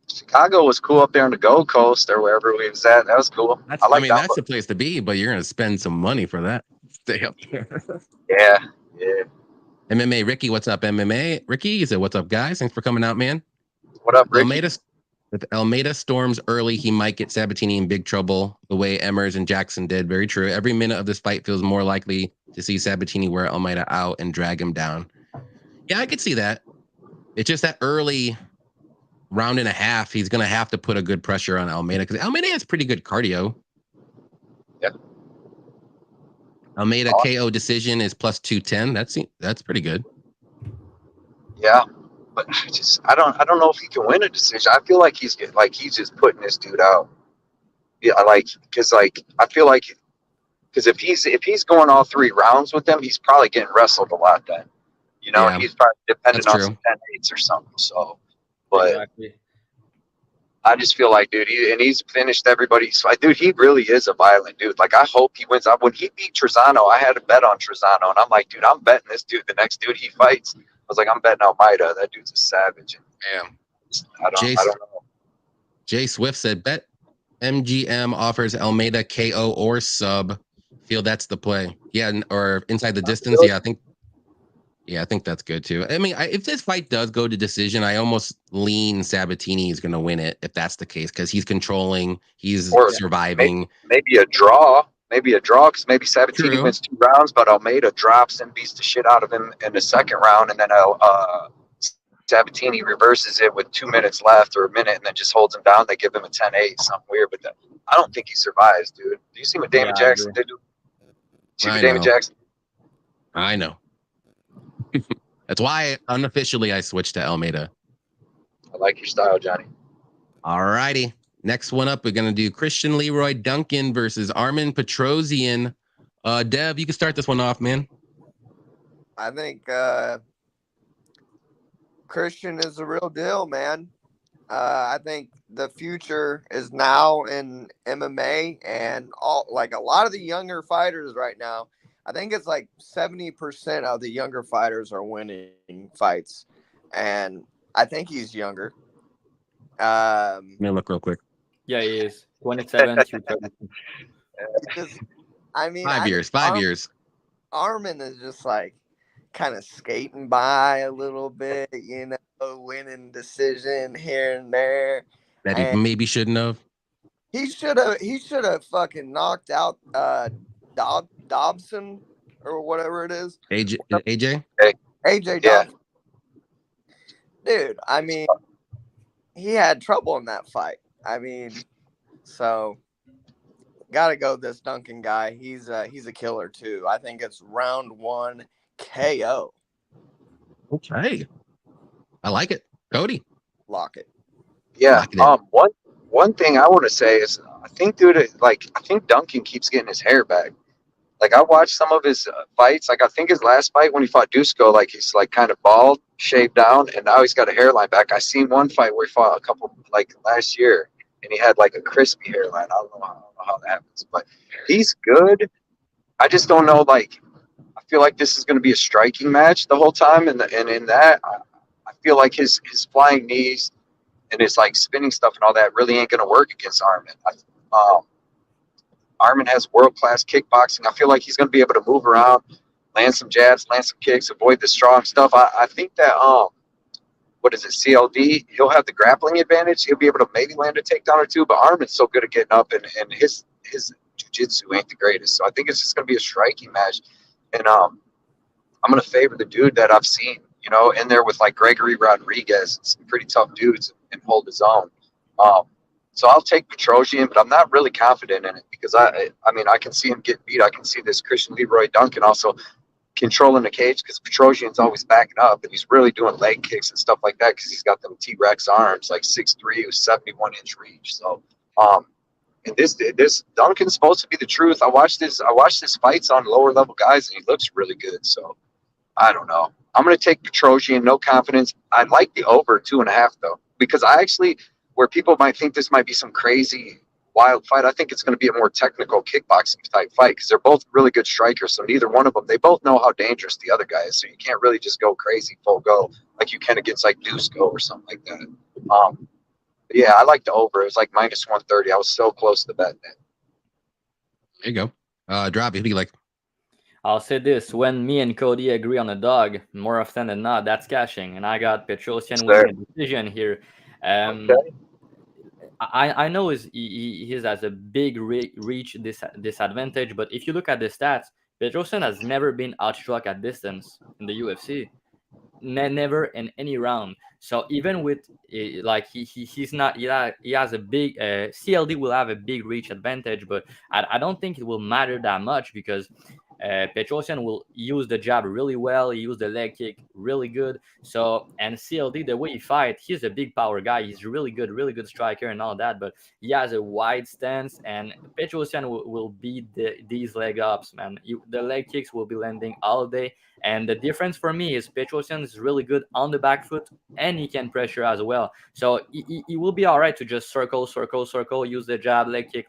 Chicago was cool up there on the Gold Coast or wherever we was at. That was cool. That's the place to be, but you're going to spend some money for that. Stay up there. Yeah. MMA Ricky, what's up? MMA Ricky, he said, "What's up, guys? Thanks for coming out, man." What up, Ricky? If Almeida storms early, he might get Sabatini in big trouble the way Emmers and Jackson did. Very true. Every minute of this fight feels more likely to see Sabatini wear Almeida out and drag him down. Yeah, I could see that. It's just that early round and a half, he's going to have to put a good pressure on Almeida because Almeida has pretty good cardio. Yeah. Almeida KO decision is plus 210. That's pretty good. Yeah. But I don't know if he can win a decision. I feel like he's just putting this dude out. Yeah, because I feel like if he's going all 3 rounds with them, he's probably getting wrestled a lot then. You know, he's probably dependent on some 10-8s or something. So, but exactly. I just feel like, dude, he's finished everybody. So, dude, he really is a violent dude. Like, I hope he wins. When he beat Trezano, I had a bet on Trezano, and I'm like, dude, I'm betting this dude. The next dude he fights, I was like, I'm betting Almeida. That dude's a savage. And, I don't know. Jay Swift said, bet MGM offers Almeida KO or sub. Feel that's the play. Yeah, or inside the distance. Yeah, I think that's good too. I mean, if this fight does go to decision, I almost lean Sabatini is going to win it if that's the case because he's controlling, he's surviving. Maybe a draw because maybe Sabatini wins 2 rounds, but Almeida drops and beats the shit out of him in the second round, and then Sabatini reverses it with 2 minutes left or a minute and then just holds him down. They give him a 10-8, something weird, but I don't think he survives, dude. Do you see what Damon Jackson did? See what Damon Jackson? I know. That's why unofficially I switched to Almeida. I like your style, Johnny. All righty. Next one up, we're going to do Christian Leroy Duncan versus Armen Petrosyan. Dev, you can start this one off, man. I think Christian is the real deal, man. I think the future is now in MMA and a lot of the younger fighters right now. I think it's like 70% of the younger fighters are winning fights, and I think he's younger. Let me look real quick. Yeah, he is 27. I mean, 5 years. 5 years. Armen is just like kind of skating by a little bit, you know, winning decision here and there. That he maybe shouldn't have. He should have fucking knocked out Dobson or whatever it is. AJ? AJ Dobson. Dude, I mean, he had trouble in that fight. I mean, so gotta go this Duncan guy. He's a killer too. I think it's round 1 KO. Okay. I like it. Cody. Lock it. Yeah. One thing I want to say is I think Duncan keeps getting his hair back. Like, I watched some of his fights. Like, I think his last fight when he fought Dusko, like, he's, like, kind of bald, shaved down, and now he's got a hairline back. I seen one fight where he fought a couple, like, last year, and he had, like, a crispy hairline. I don't know how that happens. But he's good. I just don't know, like, I feel like this is going to be a striking match the whole time, and in that, I feel like his flying knees and his, like, spinning stuff and all that really ain't going to work against Armen. Armen has world-class kickboxing. I feel like he's going to be able to move around, land some jabs, land some kicks, avoid the strong stuff. I think that, CLD, he'll have the grappling advantage. He'll be able to maybe land a takedown or two, but Armen's so good at getting up, and his jiu-jitsu ain't the greatest. So I think it's just going to be a striking match. And I'm going to favor the dude that I've seen you know, in there with like Gregory Rodriguez and some pretty tough dudes and hold his own. So I'll take Petrosyan, but I'm not really confident in it because I mean, I can see him get beat. I can see this Christian Leroy Duncan also controlling the cage because Petrosyan's always backing up and he's really doing leg kicks and stuff like that because he's got them T-Rex arms, like 6'3", with 71-inch reach. So, and this Duncan's supposed to be the truth. I watched his fights on lower level guys and he looks really good. So I don't know. I'm going to take Petrosyan, no confidence. I like the over 2.5 though, because I actually, where people might think this might be some crazy wild fight, I think it's going to be a more technical kickboxing type fight because they're both really good strikers. So neither one of them, they both know how dangerous the other guy is. So you can't really just go crazy full go like you can against like Dusko or something like that. Yeah, I like the over. It was like -130. I was so close to betting it. There you go. Drop. It'd be like. I'll say this: when me and Cody agree on a dog, more often than not, that's cashing. And I got Petrosyan winning a decision here. Okay. I know he has a big reach disadvantage, but if you look at the stats, Petrosyan has never been outstruck at distance in the UFC. Never in any round. So even with like he's not, he has a big CLD will have a big reach advantage, but I don't think it will matter that much because Petrosyan will use the jab really well. He used the leg kick really good. So, and CLD, the way he fights, he's a big power guy. He's really good striker and all that. But he has a wide stance, and Petrosyan will beat these leg ups, man. The leg kicks will be landing all day. And the difference for me is Petrosyan is really good on the back foot, and he can pressure as well. So he will be all right to just circle, use the jab, leg kick,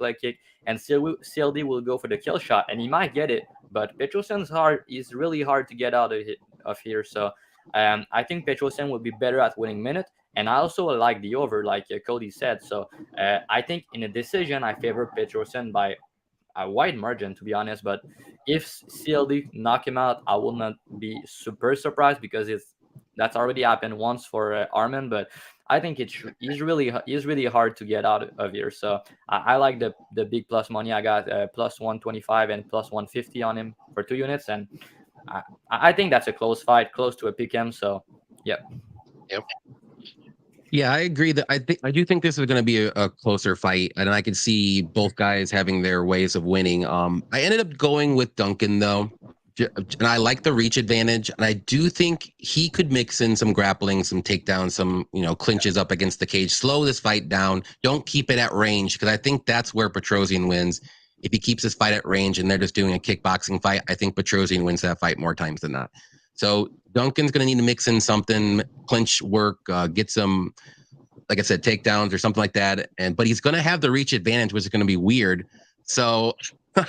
and CLD will go for the kill shot, and he might get it. But Petrosyan's is really hard to get out of here. So I think Petrosyan will be better at winning minute. And I also like the over, like Cody said. So I think in a decision, I favor Petrosyan by a wide margin, to be honest. But if CLD knock him out, I will not be super surprised because that's already happened once for Arman. But I think he's really hard to get out of here. So I like the big plus money. I got plus 125 and plus 150 on him for 2 units, and I think that's a close fight, close to a pick 'em. So yep. Yeah, I agree that I do think this is going to be a closer fight, and I can see both guys having their ways of winning. I ended up going with Duncan though, and I like the reach advantage, and I do think he could mix in some grappling, some takedowns, some clinches up against the cage, slow this fight down. Don't keep it at range because I think that's where Petrosyan wins. If he keeps his fight at range and they're just doing a kickboxing fight, I think Petrosyan wins that fight more times than not. So Duncan's going to need to mix in something, clinch work, get some, like I said, takedowns or something like that. But he's going to have the reach advantage, which is going to be weird. So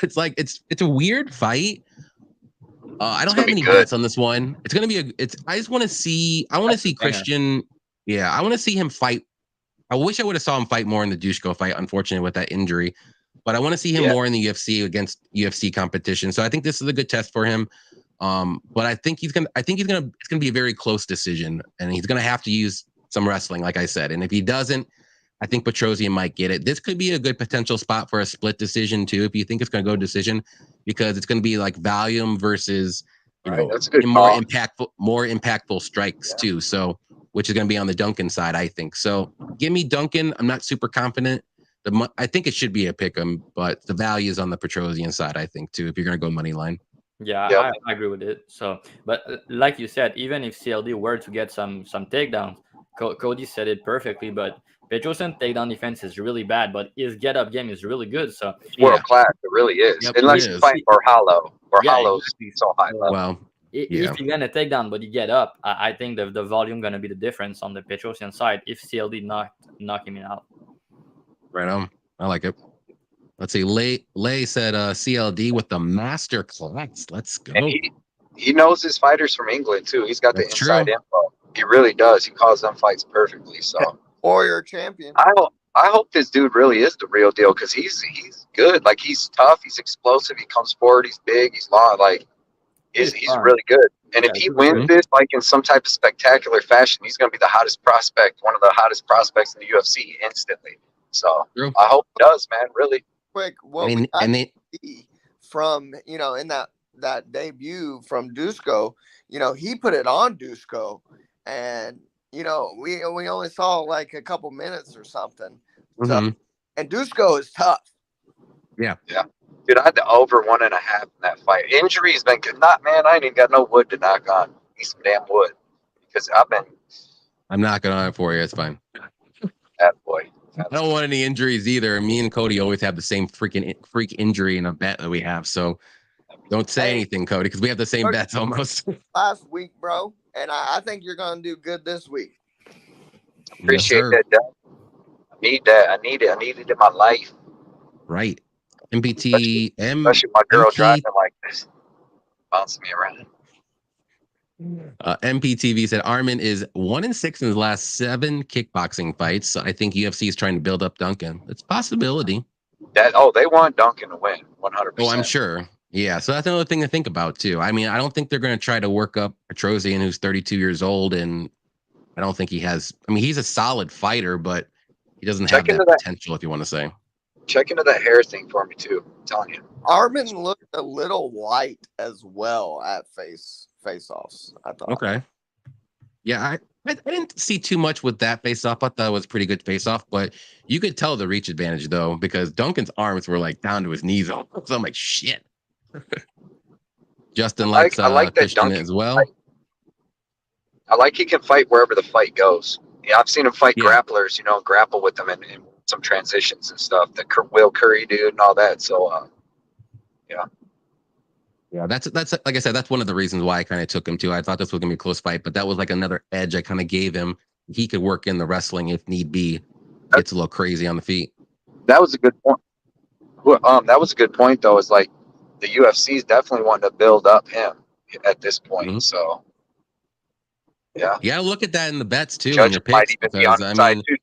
it's like it's a weird fight. I don't have any bets on this one. It's going to be I just want to see. I want to see Christian. Yeah, I want to see him fight. I wish I would have saw him fight more in the Dusko fight. Unfortunately, with that injury, but I want to see him more in the UFC against UFC competition. So I think this is a good test for him. But I think it's gonna be a very close decision, and he's gonna have to use some wrestling, like I said. And if he doesn't, I think Petrosyan might get it. This could be a good potential spot for a split decision too, if you think it's gonna go decision, because it's gonna be like volume versus that's a good more impactful strikes too. So which is gonna be on the Duncan side, I think. So give me Duncan. I'm not super confident. I think it should be a pick 'em, but the value is on the Petrosyan side, I think too, if you're gonna go money line. Yeah, I agree with it. So, but like you said, even if CLD were to get some takedowns, Cody said it perfectly. But Petrosyan takedown defense is really bad, but his get up game is really good. So world class, it really is. Yep, unless you fight Borhalo, Borhalo's so high level. Well, if you get a takedown but you get up, I think the volume gonna be the difference on the Petrosyan side if CLD knock him out. Right on. I like it. Let's see. Lay said CLD with the master class. Let's go. And he knows his fighters from England too. He's got the inside info. He really does. He calls them fights perfectly. So warrior champion. I hope this dude really is the real deal because he's good. Like he's tough. He's explosive. He comes forward. He's big. He's long. Like he's really good. And if he wins this like in some type of spectacular fashion, he's going to be the hottest prospect, one of the hottest prospects in the UFC instantly. So I hope he does, man. Really. Quick, from in that debut from Dusko, he put it on Dusko, and we only saw like a couple minutes or something. So, and Dusko is tough. Yeah. Dude, I had the over 1.5 in that fight. Injury's been good. Man, I ain't even got no wood to knock on. Need some damn wood because I'm knocking on it for you. It's fine. That boy. I don't want any injuries either. Me and Cody always have the same freak injury in a bet that we have. So don't say anything, Cody, because we have the same bets almost. Last week, bro, and I think you're going to do good this week. Appreciate that, Doug. I need that. I need it in my life. Right. MPT. Especially my girl driving like this. Bouncing me around. MPTV said Armin is 1-6 in his last 7 kickboxing fights. So I think UFC is trying to build up Duncan. It's a possibility. They want Duncan to win 100%. Oh, I'm sure. Yeah, so that's another thing to think about too. I mean, I don't think they're going to try to work up Petrosyan, who's 32 years old, and I don't think he has. I mean, he's a solid fighter, but he doesn't have that potential, if you want to say. Check into that hair thing for me too. I'm telling you. Armin looked a little light as well at face-offs, I thought. Okay. Yeah, I didn't see too much with that face-off. I thought it was a pretty good face-off, but you could tell the reach advantage, though, because Duncan's arms were like down to his knees. So I'm like, shit. Justin likes I like that Duncan as well. I like he can fight wherever the fight goes. Yeah, I've seen him fight grapplers, grapple with them in some transitions and stuff. The Will Curry dude and all that. So, yeah. Yeah, that's like I said, that's one of the reasons why I kind of took him too. I thought this was gonna be a close fight, but that was like another edge I kind of gave him. He could work in the wrestling if need be. Gets a little crazy on the feet. That was a good point. That was a good point though. Is like the UFC is definitely wanting to build up him at this point. So, yeah. You gotta look at that in the bets too. Judges might even be on his side too.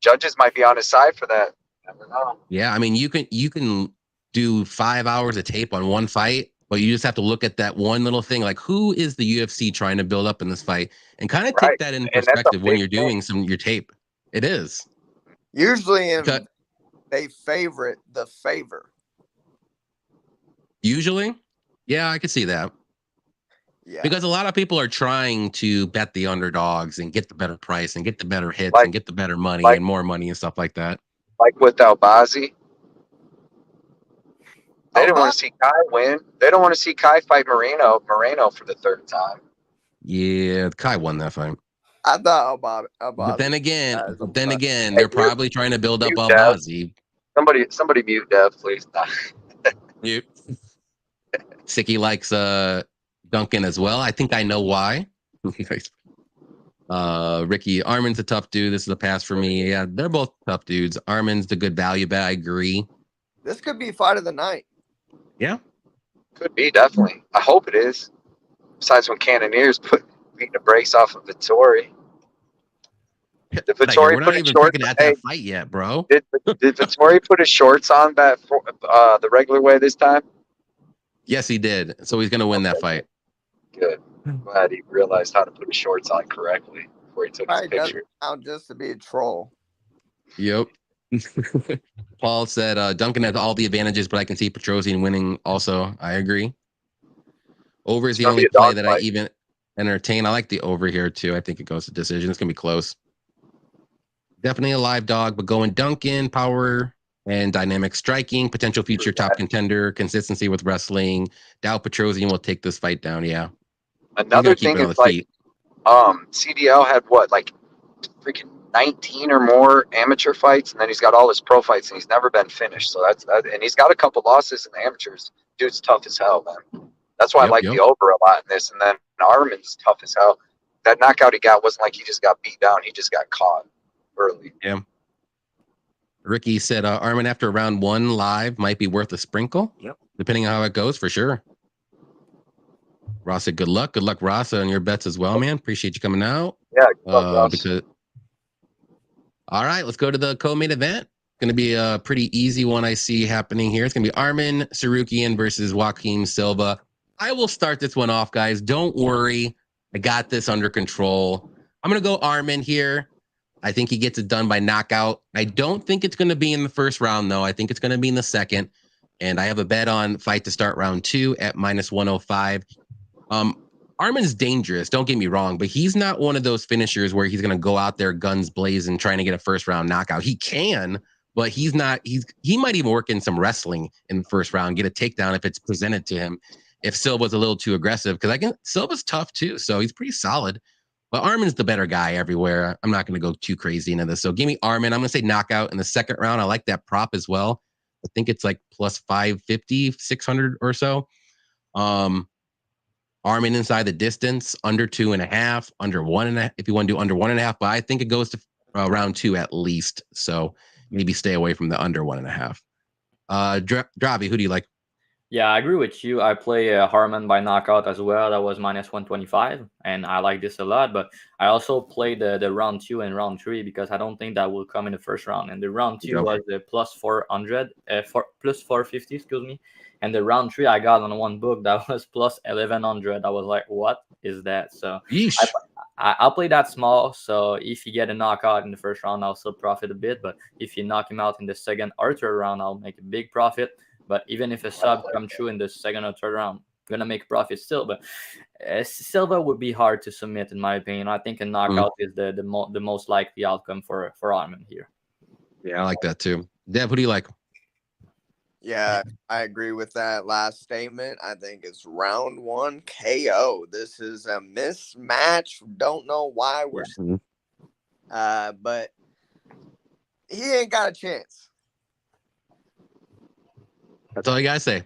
Judges might be on his side for that. I don't know. Yeah, I mean you can do 5 hours of tape on one fight, but you just have to look at that one little thing, like who is the UFC trying to build up in this fight, and kind of take that in perspective when you're doing your tape. It is usually they favorite the favor. Usually, yeah, I could see that. Yeah, because a lot of people are trying to bet the underdogs and get the better price and get the better hits and get the better money and more money and stuff like that. Like with Albazi. They didn't want to see Kai win. They don't want to see Kai fight Moreno for the 3rd time. Yeah, Kai won that fight. I thought about but then again, they're probably trying to build up Albazi. Somebody mute Dev, please. Mute. Sicky likes Duncan as well. I think I know why. Ricky, Armin's a tough dude. This is a pass for me. Yeah, they're both tough dudes. Armin's the good value bet. I agree. This could be fight of the night. Yeah. Could be, definitely. I hope it is. Besides when Cannoniers beating the brakes off of Vettori. Did Vettori we're not even freaking at that fight yet, bro. Did Vettori put his shorts on the regular way this time? Yes, he did. So he's going to win that fight. Good. I'm glad he realized how to put his shorts on correctly before he took his picture. Out just to be a troll. Yep. Paul said Duncan has all the advantages, but I can see Petrosyan winning also. I agree. Over is the only play that I even entertain. I like the over here too. I think it goes to decision. It's going to be close. Definitely a live dog, but going Duncan, power and dynamic striking, potential future top contender, consistency with wrestling. Doubt Petrosyan will take this fight down. Yeah. Another thing is like, CDL had what, like freaking 19 or more amateur fights, and then he's got all his pro fights, and he's never been finished. So and he's got a couple losses in the amateurs. Dude's tough as hell, man. That's why I like the over a lot in this. And then Armin's tough as hell. That knockout he got wasn't like he just got beat down. He just got caught early. Yeah. Ricky said Armin after round 1 live might be worth a sprinkle. Yep. Depending on how it goes, for sure. Ross said, good luck. Good luck, Ross, on your bets as well, man. Appreciate you coming out. Yeah, good luck, Ross. All right, let's go to the co-main event. Going to be a pretty easy one I see happening here. It's going to be Armin Sarukyan versus Joaquin Silva. I will start this one off, guys. Don't worry. I got this under control. I'm going to go Armin here. I think he gets it done by knockout. I don't think it's going to be in the first round, though. I think it's going to be in the second. And I have a bet on fight to start round 2 at -105. Armin's dangerous. Don't get me wrong, but he's not one of those finishers where he's going to go out there guns blazing trying to get a first round knockout. He can, but he's not. He might even work in some wrestling in the first round, get a takedown if it's presented to him. If Silva's a little too aggressive, because Silva's tough too, so he's pretty solid. But Armin's the better guy everywhere. I'm not going to go too crazy into this. So give me Armin. I'm going to say knockout in the second round. I like that prop as well. I think it's like plus 550, 600 or so. Armin inside the distance, under 2.5, under 1.5. If you want to do under 1.5, but I think it goes to round 2 at least. So maybe stay away from the under 1.5. Dravi, who do you like? Yeah, I agree with you. I play Harman by knockout as well. That was minus 125, and I like this a lot. But I also play the round 2 and round 3 because I don't think that will come in the first round. And the round 2 was the plus 400, plus 450, excuse me. And the round 3 I got on one book that was plus 1100. I was like, what is that? So I'll play that small. So if you get a knockout in the first round, I'll still profit a bit. But if you knock him out in the second or third round, I'll make a big profit. But even if a sub comes through in the second or third round, I'm going to make a profit still. But Silva would be hard to submit, in my opinion. I think a knockout is the most likely outcome for Armin here. Yeah, I like that too. Dev, who do you like? Yeah, I agree with that last statement. I think it's round 1 KO. This is a mismatch. Don't know why we're but he ain't got a chance. That's all you gotta say.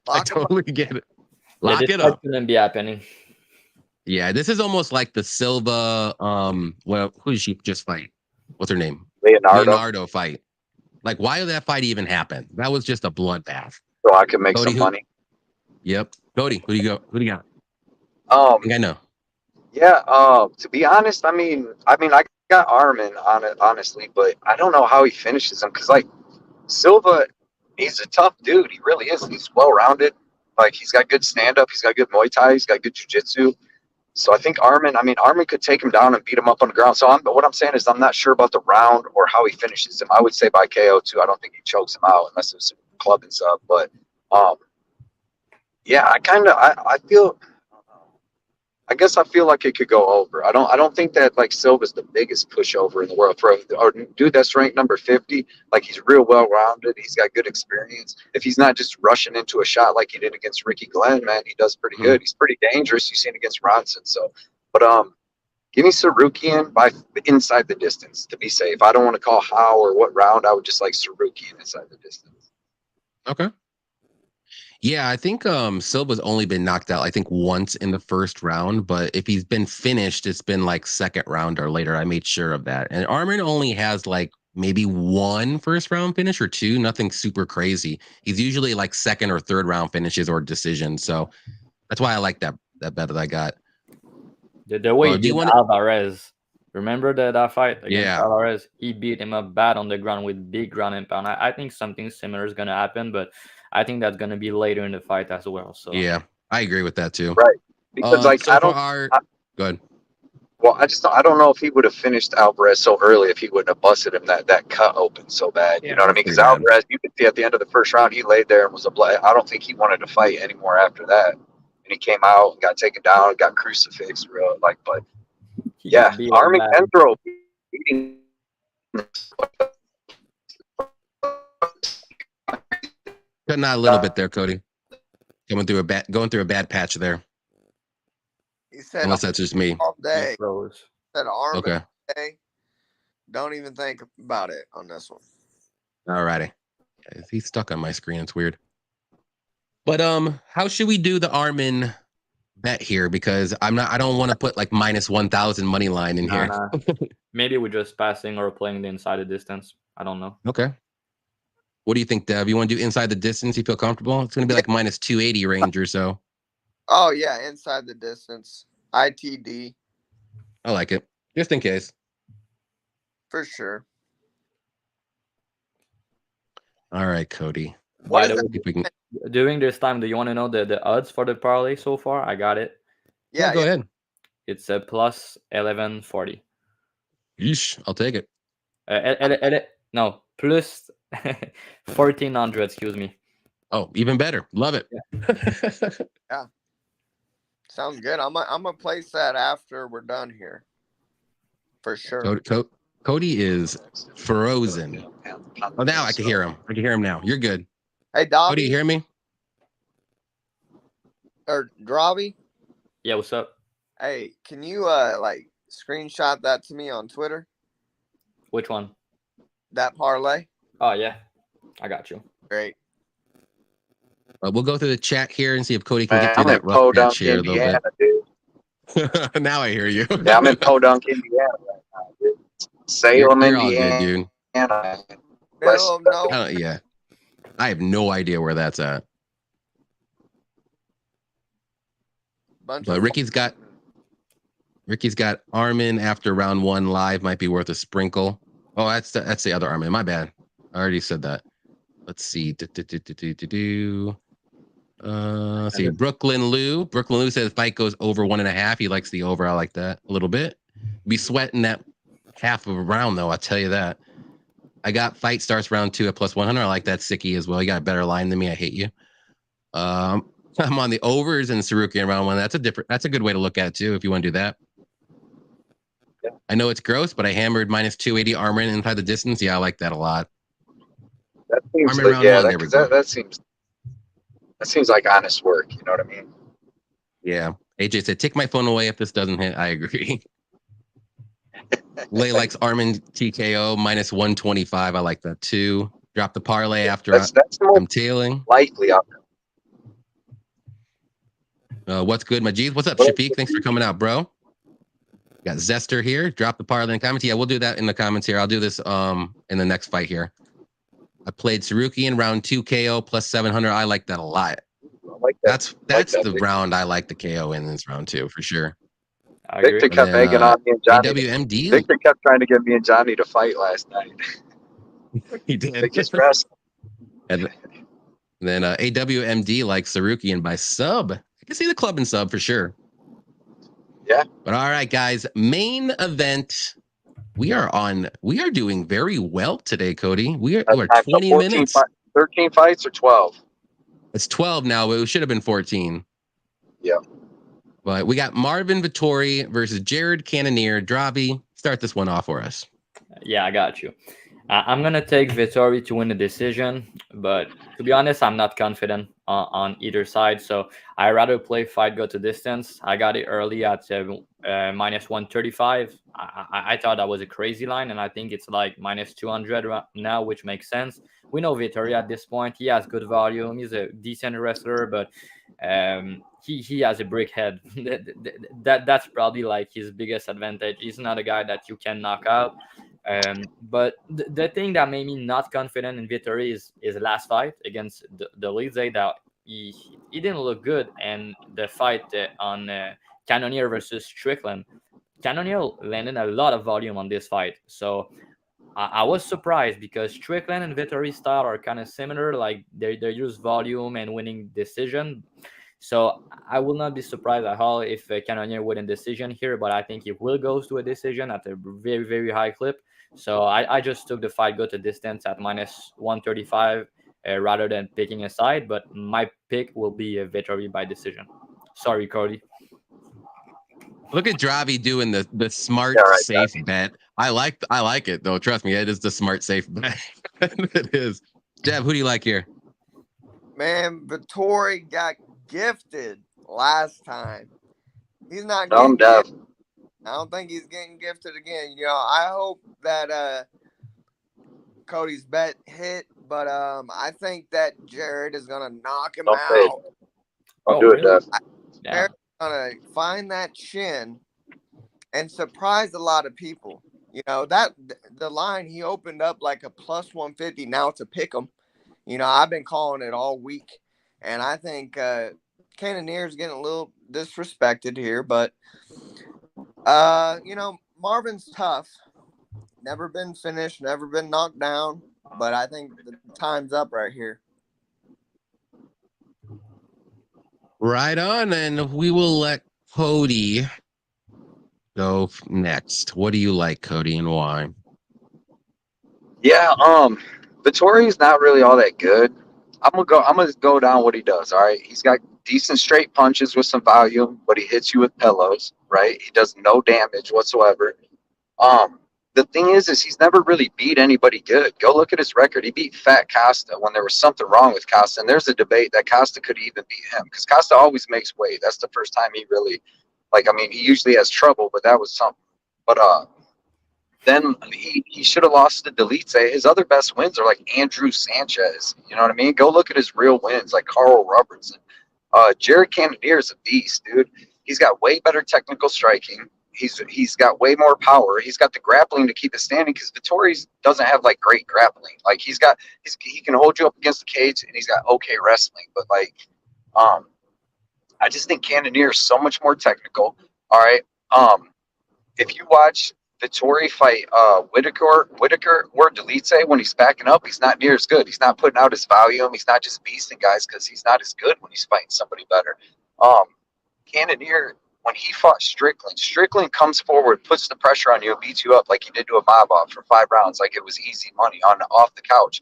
I totally get it. Lock it up. Shouldn't be happening. Yeah, this is almost like the Silva. Well, who did she just fight? What's her name? Leonardo fight. Like, why did that fight even happen? That was just a bloodbath. So I can make some money. Yep, Cody. Who do you got? I think I know. Yeah. To be honest, I mean, I got Armin on it, honestly, but I don't know how he finishes him because, like, Silva, he's a tough dude. He really is. He's well-rounded. Like, he's got good stand-up. He's got good Muay Thai. He's got good jiu-jitsu. So I think Armin could take him down and beat him up on the ground. So what I'm saying is I'm not sure about the round or how he finishes him. I would say by KO too. I don't think he chokes him out unless it's a club and stuff. But yeah, I guess I feel like it could go over. I don't think that, like, Silva's the biggest pushover in the world for a dude that's ranked number 50. Like, he's real well-rounded. He's got good experience. If he's not just rushing into a shot like he did against Ricky Glenn, man, he does pretty good. He's pretty dangerous. You've seen against Ronson. So, but give me Sarukyan by inside the distance to be safe. I don't want to call how or what round. I would just like Sarukyan inside the distance. Okay. Yeah, I think Silva's only been knocked out, I think, once in the first round. But if he's been finished, it's been like second round or later. I made sure of that. And Armin only has like maybe one first round finish or two, nothing super crazy. He's usually like second or third round finishes or decisions. So that's why I like that bet that I got. The way he beat Alvarez. Remember that fight against Alvarez? He beat him up bad on the ground with big ground and pound. I think something similar is going to happen, but I think that's going to be later in the fight as well. So yeah, I agree with that too. Right, because go ahead. Well, I don't know if he would have finished Alvarez so early if he wouldn't have busted him that cut open so bad. You know what I mean? Because Alvarez, you could see at the end of the first round, he laid there and was I don't think he wanted to fight anymore after that. And he came out and got taken down and got crucifixed, but yeah, Armin can throw. Cutting out a little bit there, Cody. Going through a bad patch there. He said, unless that's just me. All day. Said Armin. Okay. Day. Don't even think about it on this one. Alrighty. He's stuck on my screen. It's weird. But how should we do the Armin bet here? Because I don't want to put like minus 1,000 money line in here. Nah. Maybe we're just passing or playing the inside the distance. I don't know. Okay. What do you think, Dev? You want to do inside the distance? You feel comfortable? It's going to be like minus 280 range or so. Oh, yeah. Inside the distance. ITD. I like it. Just in case. For sure. All right, Cody. By the way, during this time, do you want to know the odds for the parlay so far? I got it. Yeah, go ahead. It's a plus 1140. Yeesh, I'll take it. No, plus 1400, excuse me. Oh, even better. Love it. Yeah. Sounds good. I'm gonna place that after we're done here, for sure. Cody is frozen. Oh, now I can hear him. I can hear him now. You're good. Hey, Cody, Dobby, you hear me? or Drawby? Yeah, what's up? Hey, can you like screenshot that to me on Twitter? Which one? That parlay? Oh, yeah. I got you. Great. We'll go through the chat here and see if Cody can get I'm through in that rough patch Podunk, here a little Indiana, bit. dude. Now I hear you. Yeah, I'm in Podunk, Indiana right now, dude. Salem, You're all Indiana. good, dude. No. Yeah. I have no idea where that's at. But Ricky's got Armin after round 1 live. Might be worth a sprinkle. Oh, that's the other Armin. My bad. I already said that. Let's see. See, Brooklyn Lou says fight goes over 1.5. He likes the over. I like that a little bit. Be sweating that half of a round though. I'll tell you that. I got fight starts round 2 at plus 100. I like that Sicky as well. You got a better line than me. I hate you. I'm on the overs in Sarukyan round 1. That's a good way to look at it too if you want to do that. Yeah. I know it's gross, but I hammered minus 280 Armin inside the distance. Yeah, I like that a lot. That seems Armin round 1. That seems like honest work. You know what I mean? Yeah. AJ said, take my phone away if this doesn't hit. I agree. Lay likes Armin TKO minus 125. I like that too. Drop the parlay after that's I'm tailing. Likely out there. What's good, Majid? What's up, Shafiq? Thanks for coming out, bro. Got Zester here. Drop the parlay in the comments. Yeah, we'll do that in the comments here. I'll do this in the next fight here. I played Sarukyan round 2 KO plus 700. I like that a lot. like that. That's the round I like the KO in this round 2 for sure. Victor kept egging on me and Johnny. AWMD. Victor kept trying to get me and Johnny to fight last night. He did. They just wrestled. And then AWMD likes Sarukyan by sub. I can see the club and sub for sure. Yeah. But all right, guys. Main event. We are doing very well today, Cody. We're 20 minutes. 13 fights or 12? It's 12 now, but it should have been 14. Yeah. But we got Marvin Vettori versus Jared Cannonier. Dravi, start this one off for us. Yeah, I got you. I'm going to take Vittori to win the decision, but to be honest, I'm not confident on either side. So I rather play fight go to distance. I got it early at minus 135. I thought that was a crazy line, and I think it's like minus 200 now, which makes sense. We know Vittori at this point. He has good volume. He's a decent wrestler, but he has a brick head. That's probably like his biggest advantage. He's not a guy that you can knock out. But the thing that made me not confident in Vittori is his last fight against the Blid, that he didn't look good. And the fight on Cannonier versus Strickland, Cannonier landed a lot of volume on this fight. So I was surprised because Strickland and Vittori style are kind of similar. Like they use volume and winning decision. So I will not be surprised at all if Cannonier win a decision here, but I think it will go to a decision at a very, very high clip. So I just took the fight go to distance at minus 135 rather than picking a side, but my pick will be a Vettori by decision. Sorry, Cody. Look at Dravi doing the smart, safe bet. I like it though. Trust me, it is the smart, safe bet. It is. Dev, who do you like here? Man, Vettori got gifted last time. He's not getting gifted. I don't think he's getting gifted again. You know, I hope that Cody's bet hit, but I think that Jared is gonna knock him out. I'll do it, Dev. Jared's gonna find that chin and surprise a lot of people. You know, that the line he opened up like a plus 150. Now it's a pick 'em. You know, I've been calling it all week, and I think Cannonier's getting a little disrespected here, but you know, Marvin's tough. Never been finished, never been knocked down, but I think the time's up right here. Right on, and we will let Cody go next. What do you like, Cody, and why? Yeah, Vittori's not really all that good. I'm gonna go down what he does. All right, he's got decent straight punches with some volume, but he hits you with pillows. Right, he does no damage whatsoever. The thing is he's never really beat anybody good. Go look at his record. He beat Fat Costa when there was something wrong with Costa, and there's a debate that Costa could even beat him because Costa always makes weight. That's the first time he really, like, I mean, he usually has trouble, but that was something. But then he should have lost to Delete. His other best wins are like Andrew Sanchez. You know what I mean? Go look at his real wins, like Carl Robertson. Jared Cannonier is a beast, dude. He's got way better technical striking. He's got way more power. He's got the grappling to keep it standing because Vettori doesn't have like great grappling. Like he can hold you up against the cage and he's got okay wrestling. But like, I just think Cannonier is so much more technical. All right. If you watch Vittori fight Whitaker or Delete when he's backing up, he's not near as good. He's not putting out his volume. He's not just beasting guys because he's not as good when he's fighting somebody better. Cannonier, when he fought Strickland comes forward, puts the pressure on you, and beats you up like he did to a Mabov for 5 rounds, like it was easy money off the couch.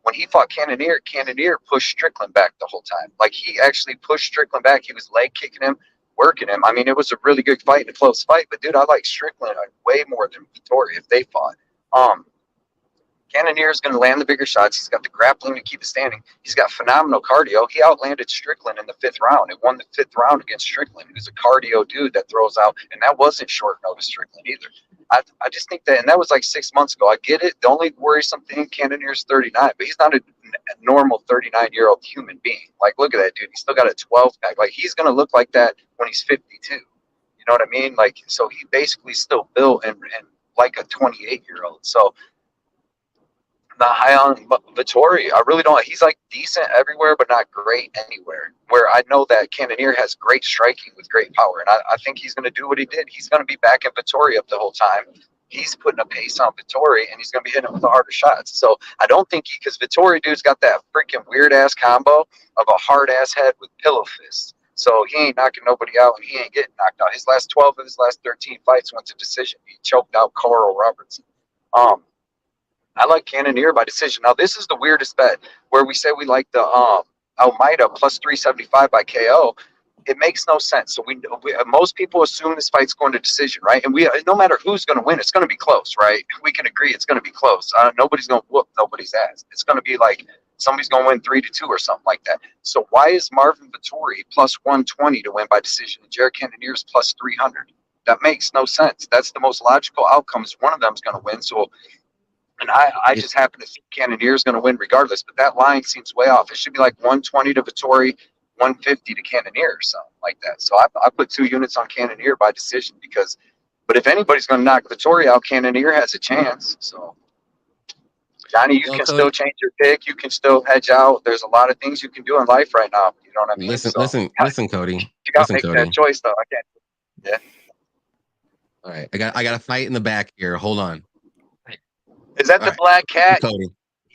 When he fought Cannonier pushed Strickland back the whole time. Like he actually pushed Strickland back. He was leg kicking him, working him. I mean, it was a really good fight and a close fight, but dude, I like Strickland way more than Vittori if they fought. Cannonier is going to land the bigger shots. He's got the grappling to keep it standing. He's got phenomenal cardio. He outlanded Strickland in the 5th round. It won the 5th round against Strickland. He was a cardio dude that throws out, and that wasn't short notice Strickland either. I just think that, and that was like 6 months ago. I get it. The only worrisome thing, Cannonier's 39, but he's not a normal 39-year-old human being. Like, look at that dude. He's still got a 12-pack. Like, he's going to look like that when he's 52. You know what I mean? Like, so he basically still built and like a 28-year-old. So, not high on Vittori. I really don't. He's like decent everywhere, but not great anywhere. Where I know that Cannonier has great striking with great power, and I think he's going to do what he did. He's going to be backing Vittori up the whole time. He's putting a pace on Vittori, and he's going to be hitting him with the harder shots. So I don't think because Vittori dude's got that freaking weird ass combo of a hard ass head with pillow fists. So he ain't knocking nobody out, and he ain't getting knocked out. His last 12 of his last 13 fights went to decision. He choked out Carl Robertson. I like Cannonier by decision. Now, this is the weirdest bet where we say we like the Almeida plus 375 by KO. It makes no sense. So we most people assume this fight's going to decision, right? And we no matter who's going to win, it's going to be close, right? We can agree it's going to be close. Nobody's going to whoop nobody's ass. It's going to be like somebody's going to win 3-2 or something like that. So why is Marvin Vettori plus 120 to win by decision and Jared Cannonier's plus 300? That makes no sense. That's the most logical outcomes. One of them is going to win. So. And I just happen to think Cannonier is going to win regardless, but that line seems way off. It should be like 120 to Vittori, 150 to Cannonier or something like that. So I put 2 units on Cannonier by decision but if anybody's going to knock Vittori out, Cannonier has a chance. So, Johnny, you can still change your pick. You can still hedge out. There's a lot of things you can do in life right now. You know what I mean? Listen, Cody. You got to make that choice, though. I can't. Yeah. All right. I got a fight in the back here. Hold on. Is that the black cat? Cody.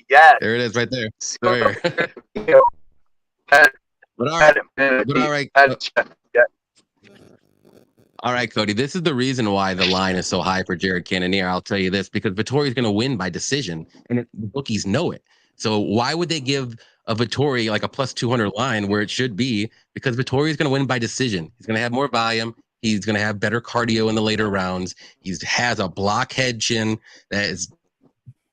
Yeah. There it is right there. All right, Cody. This is the reason why the line is so high for Jared Cannonier. I'll tell you this, because Vittori's going to win by decision, and the bookies know it. So why would they give a Vittori like a plus 200 line where it should be? Because Vittori is going to win by decision. He's going to have more volume. He's going to have better cardio in the later rounds. He has a blockhead chin that is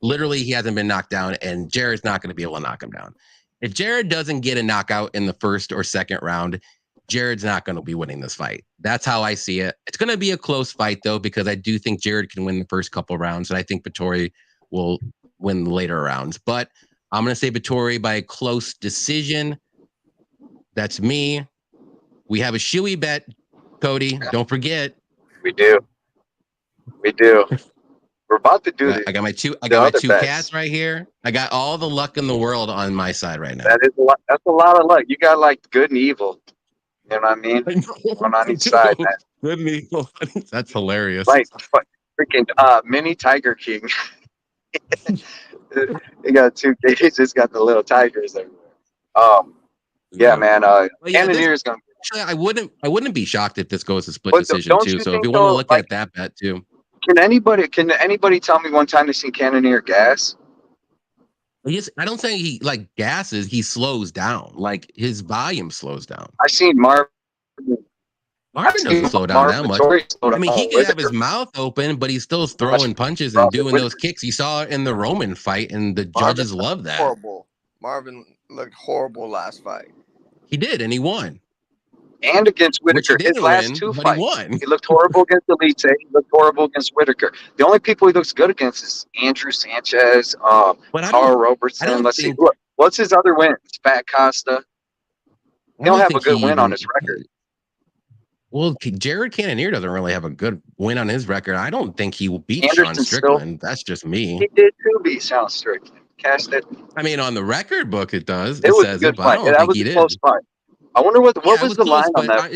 literally he hasn't been knocked down, and Jared's not going to be able to knock him down. If Jared doesn't get a knockout in the first or second round, Jared's not going to be winning this fight. That's how I see it. It's going to be a close fight, though, because I do think Jared can win the first couple rounds, and I think Vittori will win the later rounds. But I'm going to say Vittori by a close decision. That's me. We have a shoey bet, Cody. Don't forget. We do. We're about to do this. I got my two cats right here. I got all the luck in the world on my side right now. That's a lot of luck. You got like good and evil. You know what I mean? One on each side, man. Good and evil. That's hilarious. Like freaking mini Tiger King. They got 2 cages. It's got the little tigers everywhere. Yeah, man. Cannonier is gonna. Actually, I wouldn't be shocked if this goes to split decision too. So if you want to look at that bet too. Can anybody tell me one time they seen Cannonier gas? I don't think he like gasses. He slows down. Like his volume slows down. I seen Marvin. Marvin doesn't slow down that much. I mean, he could have his mouth open, but he's still throwing punches and doing those kicks. You saw it in the Roman fight, and the judges love that. Horrible. Marvin looked horrible last fight. He did, and he won. And against Whitaker, his last two fights, he looked horrible against Elite. He looked horrible against Whitaker. The only people he looks good against is Andrew Sanchez, Carl Robertson. Let's see, what's his other wins? Fat Costa. He don't have a good win on his record. Well, Jared Cannonier doesn't really have a good win on his record. I don't think he will beat Sean Strickland. That's just me. He did too beat Sean Strickland. Cashed it. I mean, on the record book, it does. It was a good fight. That was a close fight. I wonder what was the line on that?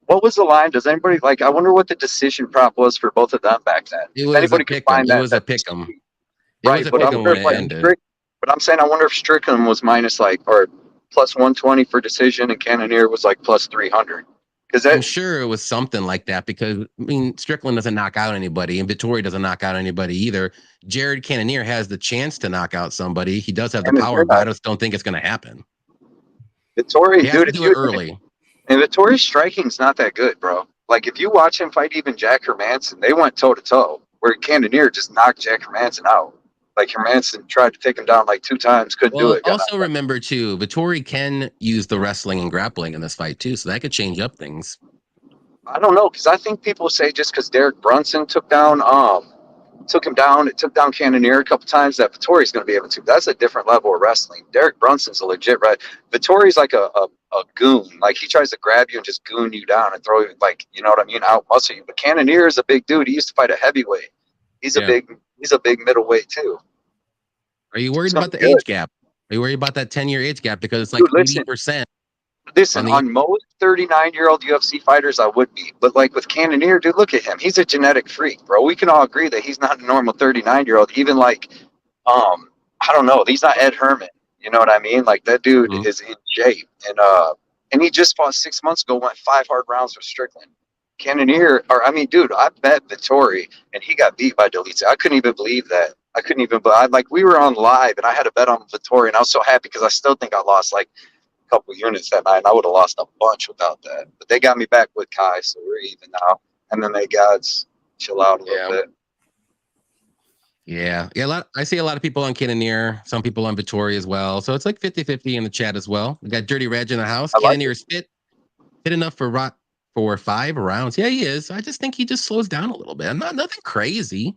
What was the line? Does anybody like? I wonder what the decision prop was for both of them back then. It was anybody could find that. It was a pick 'em. Right, but I'm saying I wonder if Strickland was minus like or plus 120 for decision, and Cannonier was like plus 300. Because I'm sure it was something like that. Because I mean, Strickland doesn't knock out anybody, and Vettori doesn't knock out anybody either. Jared Cannonier has the chance to knock out somebody. He does have the power, but I just don't think it's going to happen. Vettori, dude, do it early. And Vettori's striking's not that good, bro. Like if you watch him fight even Jack Hermanson, they went toe to toe. Where Cannonier just knocked Jack Hermanson out. Like Hermanson tried to take him down like 2 times, couldn't do it. Also remember too, Vettori can use the wrestling and grappling in this fight too, so that could change up things. I don't know, because I think people say just because Derek Brunson took him down, it took down Cannonier a couple times, that Vittori's going to be able to. That's a different level of wrestling. Derek Brunson's a legit right. Vittori's like a goon. Like he tries to grab you and just goon you down and throw you, like, you know what I mean, out muscle you. But Cannonier is a big dude. He used to fight a heavyweight. He's a big middleweight too. Are you worried about the age gap? Are you worried about that 10-year age gap? Because it's like 80%. Listen, on most 39-year-old UFC fighters, I would be. But like with Cannonier, dude, look at him. He's a genetic freak, bro. We can all agree that he's not a normal 39-year-old. Even like, I don't know. He's not Ed Herman. You know what I mean? Like that dude is in shape. And he just fought 6 months ago, went 5 hard rounds with Strickland. Cannonier, dude, I bet Vittori, and he got beat by Delete. I couldn't even believe that. We were on live, and I had a bet on Vittori, and I was so happy because I still think I lost like a couple units that night, and I would have lost a bunch without that. But they got me back with Kai, so we're even now. And then they gods chill out a little bit. Yeah. I see a lot of people on Cannonier, some people on Vittori as well. So it's like 50-50 in the chat as well. We got Dirty Reg in the house. Cannonier is fit enough for 5 rounds. Yeah, he is. I just think he just slows down a little bit. Nothing crazy.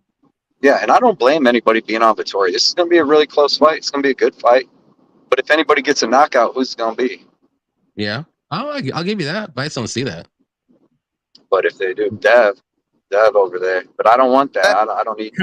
Yeah, and I don't blame anybody being on Vittori. This is going to be a really close fight. It's going to be a good fight. But if anybody gets a knockout, who's it going to be? Yeah. I'll give you that. But I just don't see that. But if they do, Dev over there. But I don't want that. I don't need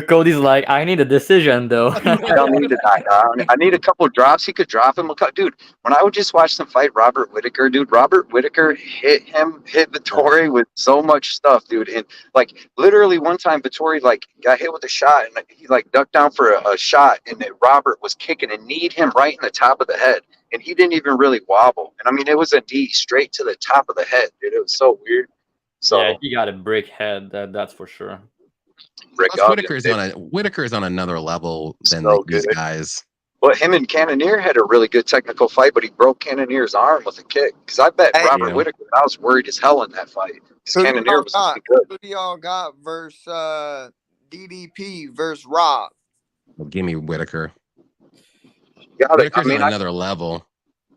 Cody's like, I need a decision, though. I don't need a knockout. I need a couple of drops. He could drop him. Dude, when I would just watch them fight Robert Whitaker, dude, Robert Whitaker hit Vettori with so much stuff, dude. And, like, literally one time Vettori, like, got hit with a shot, and he, like, ducked down for a shot, and then Robert was kicking and kneed him right in the top of the head. And he didn't even really wobble. And, I mean, it was a knee straight to the top of the head, dude. It was so weird. So, yeah, he got a brick head. That's for sure. Whitaker's on another level than these guys. Well, him and Cannonier had a really good technical fight, but he broke Cannonier's arm with a kick. Because I bet Robert Whitaker, I was worried as hell in that fight. Cannonier was good. Who do y'all got versus DDP versus Rob? Well, give me Whitaker. Whitaker's on another level.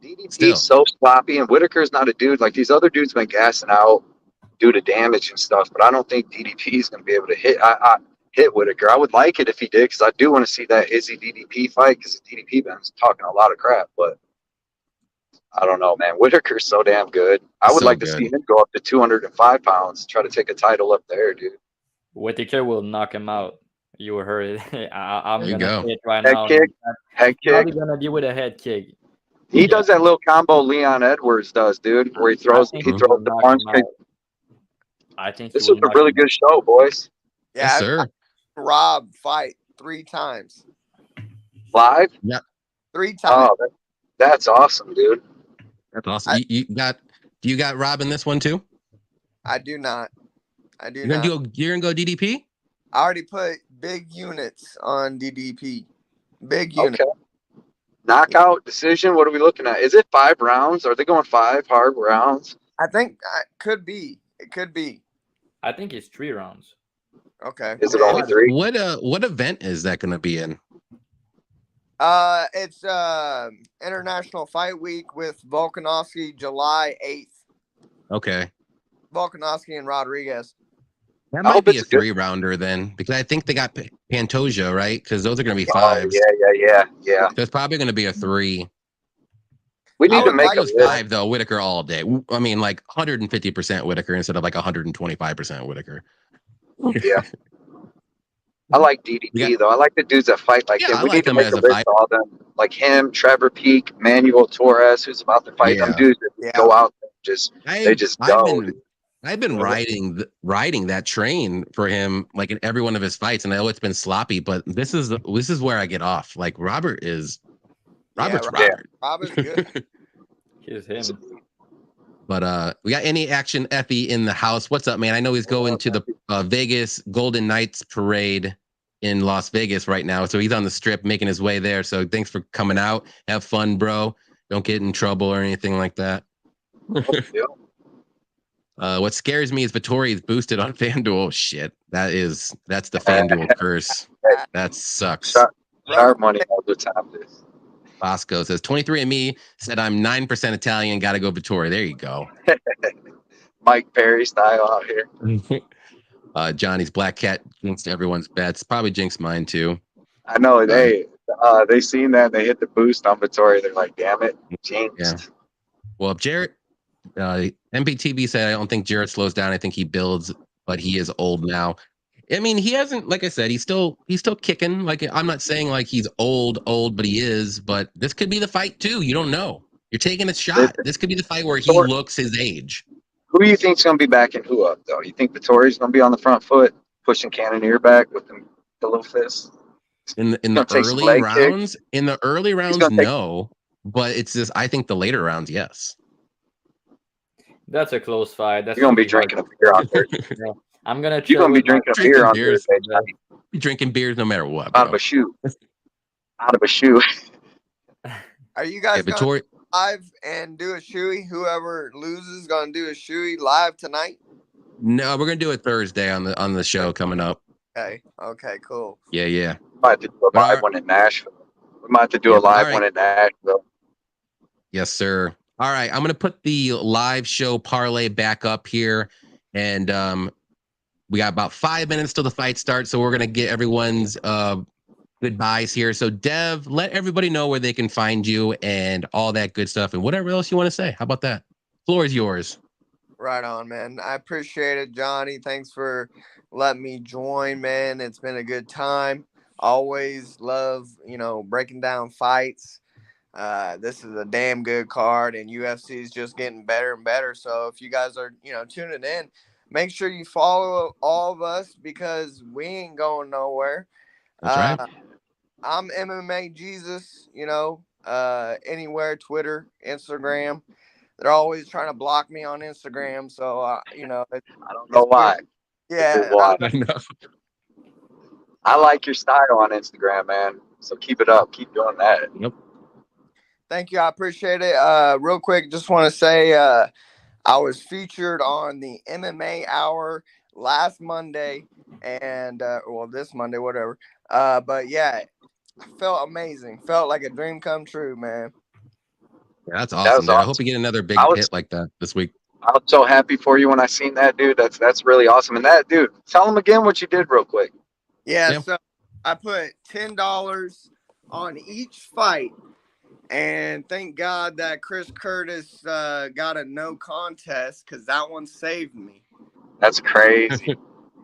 DDP's so sloppy, and Whitaker's not a dude. Like these other dudes been gassing out due to damage and stuff, but I don't think DDP is going to be able to hit Whitaker. I would like it if he did, because I do want to see that Izzy DDP fight, because DDP been talking a lot of crap, but I don't know, man. Whitaker's so damn good. I would like to see him go up to 205 pounds, try to take a title up there, dude. Whitaker will knock him out. You heard it. I'm going to say it right now. Head kick. Probably going to be with a head kick. He does that little combo Leon Edwards does, dude, where he throws the punch kick. I think this was a really good show, boys. Yeah, yes, sir. Rob fight 3 times. Live? Yeah. 3 times. Oh, that's awesome, dude. That's awesome. Do you got Rob in this one too? I do not. You're gonna go DDP? I already put big units on DDP. Big unit. Okay. Knockout decision. What are we looking at? Is it 5 rounds? Are they going 5 hard rounds? I think it could be. It could be. I think it's 3 rounds. Okay. Is it only 3? What event is that going to be in? It's International Fight Week with Volkanovski, July 8th. Okay. Volkanovski and Rodriguez. That might be a 3-rounder then, because I think they got Pantoja, right? Because those are going to be 5s. Yeah. So it's probably going to be a 3. We need to make it 5 though. Whitaker all day. I mean, like 150% Whitaker instead of like 125% Whitaker. Yeah. I like DDP though. I like the dudes that fight like him. We need to make a list of all them, like him, Trevor Peak, Manuel Torres, who's about to fight. Them dudes that go out and they just go. I've been riding that train for him, like in every one of his fights, and I know it's been sloppy, but this is where I get off. Like Robert's Robert. Robert's good. Here's him. But we got any action Effie in the house? What's up, man? I know he's going to the Vegas Golden Knights parade in Las Vegas right now, so he's on the strip making his way there. So thanks for coming out. Have fun, bro. Don't get in trouble or anything like that. What scares me is Vittori is boosted on FanDuel. Shit, that's the FanDuel curse. That sucks. Sharp money all the time. Bosco says 23andMe said I'm 9% Italian. Got to go Vittori. There you go. Mike Perry style out here. Johnny's Black Cat jinxed everyone's bets. Probably jinxed mine too. I know. They seen that. They hit the boost on Vittori. They're like, damn it, jinxed. Yeah. Well, Jarrett. MPTV said I don't think Jarrett slows down. I think he builds, but he is old now. I mean, he hasn't, like I said, he's still kicking. Like, I'm not saying like he's old, but he is. But this could be the fight too. You don't know. You're taking a shot. This could be the fight where he looks his age. Who do you think's going to be backing who up though? You think Vittori's going to be on the front foot, pushing Cannonier back with the little fist? In the early rounds? Kicks? In the early rounds, no. But it's just, I think the later rounds, yes. That's a close fight. You're going to be drinking a beer on Thursday. Yeah. I'm going to You're going to be drinking a beer on Thursday. Be drinking beers no matter what. Out of a shoe. Out of a shoe. Are you guys going to live and do a shoey? Whoever loses going to do a shoey live tonight? No, we're going to do it Thursday on the show coming up. Okay, cool. Yeah. We might have to do a live one in Nashville. We might have to do a live one in Nashville. Yes, sir. All right, I'm going to put the live show parlay back up here, and we got about 5 minutes till the fight starts, so we're going to get everyone's goodbyes here. So, Dev, let everybody know where they can find you and all that good stuff, and whatever else you want to say. How about that? Floor is yours. Right on, man. I appreciate it, Johnny. Thanks for letting me join, man. It's been a good time. Always love, breaking down fights. This is a damn good card, and UFC is just getting better and better. So if you guys are, tuning in, make sure you follow all of us because we ain't going nowhere. That's right. I'm MMA Jesus, anywhere, Twitter, Instagram. They're always trying to block me on Instagram. So, I don't know why. Yeah. I like your style on Instagram, man. So keep it up. Keep doing that. Yep. Thank you. I appreciate it. Real quick, just want to say I was featured on the MMA Hour last Monday and, this Monday, whatever. But yeah, I felt amazing. Felt like a dream come true, man. Yeah, that's awesome. I hope you get another big hit like that this week. I was so happy for you when I seen that, dude. That's really awesome. And that, dude, tell them again what you did real quick. Yeah. So I put $10 on each fight. And thank God that Chris Curtis got a no contest because that one saved me. That's crazy.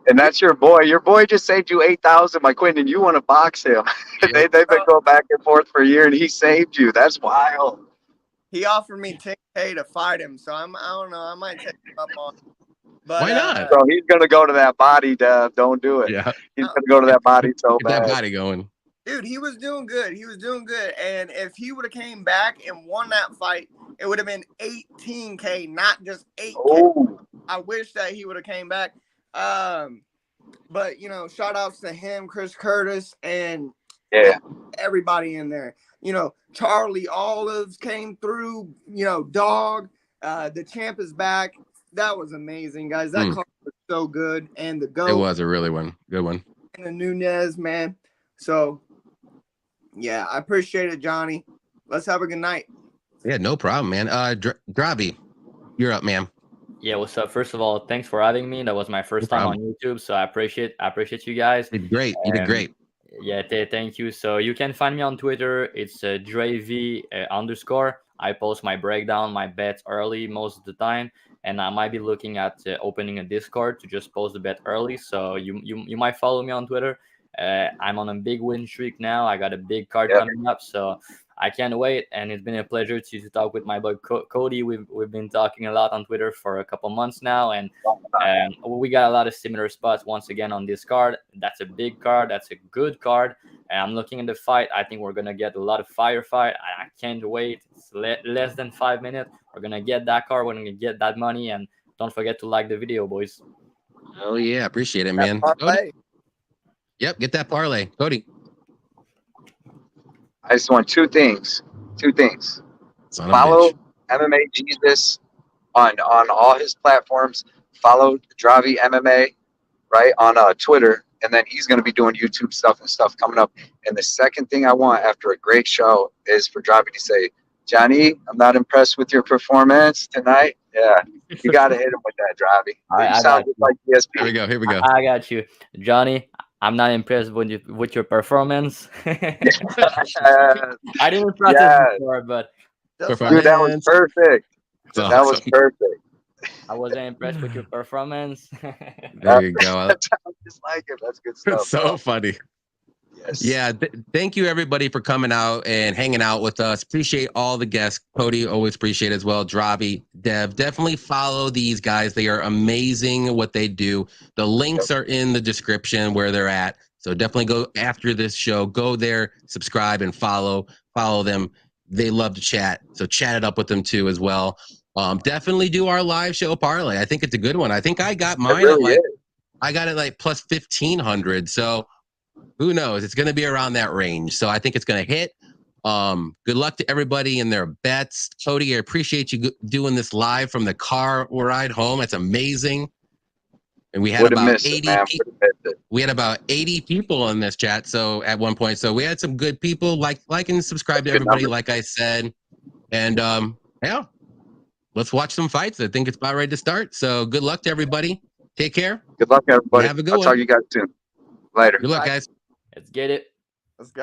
And that's your boy. Your boy just saved you 8,000, my Quinn, and you want to box him. They've been going back and forth for a year, and he saved you. That's wild. He offered me $10K to fight him, so I don't know. I might take him up on. But, why not? So he's gonna go to that body, Dev. Don't do it. Yeah, he's gonna go to that body so Get bad. That body going. Dude, he was doing good. And if he would have came back and won that fight, it would have been $18K, not just $8K. Oh. I wish that he would have came back. But shout outs to him, Chris Curtis, and Yeah. Everybody in there. Charlie Olives came through. Dog. The champ is back. That was amazing, guys. That card was so good. And the GOAT. It was a really good one. And the Nunez, man. So, yeah, I appreciate it, Johnny. Let's have a good night. Yeah, no problem, man. Drabi, you're up, man. Yeah, what's up? First of all, thanks for having me. That was my first time on YouTube, so I appreciate you guys. You did great. You did great. Yeah, thank you. So you can find me on Twitter. It's DreV _. I post my breakdown, my bets early most of the time, and I might be looking at opening a Discord to just post the bet early. So you might follow me on Twitter. I'm on a big win streak now. I got a big card coming up, so I can't wait. And it's been a pleasure to talk with my boy Cody. We've been talking a lot on Twitter for a couple months now, and we got a lot of similar spots once again on this card. That's a big card. That's a good card. And I'm looking at the fight. I think we're gonna get a lot of firefight. I can't wait. It's less than 5 minutes. We're gonna get that card. We're gonna get that money. And don't forget to like the video, boys. Oh yeah, appreciate it, man. Yep, get that parlay, Cody. I just want two things. Follow MMA Jesus on all his platforms. Follow DreV MMA, right, on Twitter, and then he's going to be doing YouTube stuff coming up. And the second thing I want after a great show is for DreV to say, Johnny, I'm not impressed with your performance tonight. Yeah, you got to hit him with that, DreV. You sound just like ESP. Here we go. I got you, Johnny. I'm not impressed with your performance. I didn't practice before, but dude, that was perfect. Awesome. That was perfect. I wasn't impressed with your performance. There you go. Just like it. That's good stuff. It's so funny. Yes. Yeah, thank you everybody for coming out and hanging out with us. Appreciate all the guests. Cody, always appreciate as well. DreV, Dev, definitely follow these guys. They are amazing at what they do. The links are in the description where they're at. So definitely go after this show. Go there, subscribe, and follow them. They love to chat. So chat it up with them too as well. Definitely do our live show parlay. I think it's a good one. I think I got mine I got it like plus 1,500. So who knows? It's going to be around that range. So I think it's going to hit. Good luck to everybody in their bets. Cody, I appreciate you doing this live from the car ride home. It's amazing. And we had about 80 people. We had about 80 people in this chat. So at one point, so we had some good people. Like and subscribe to everybody, like I said. And yeah, let's watch some fights. I think it's about ready to start. So good luck to everybody. Take care. Good luck, everybody. Have a good I'll one. talk to you guys soon. Later. Good luck, guys. Let's get it. Let's go.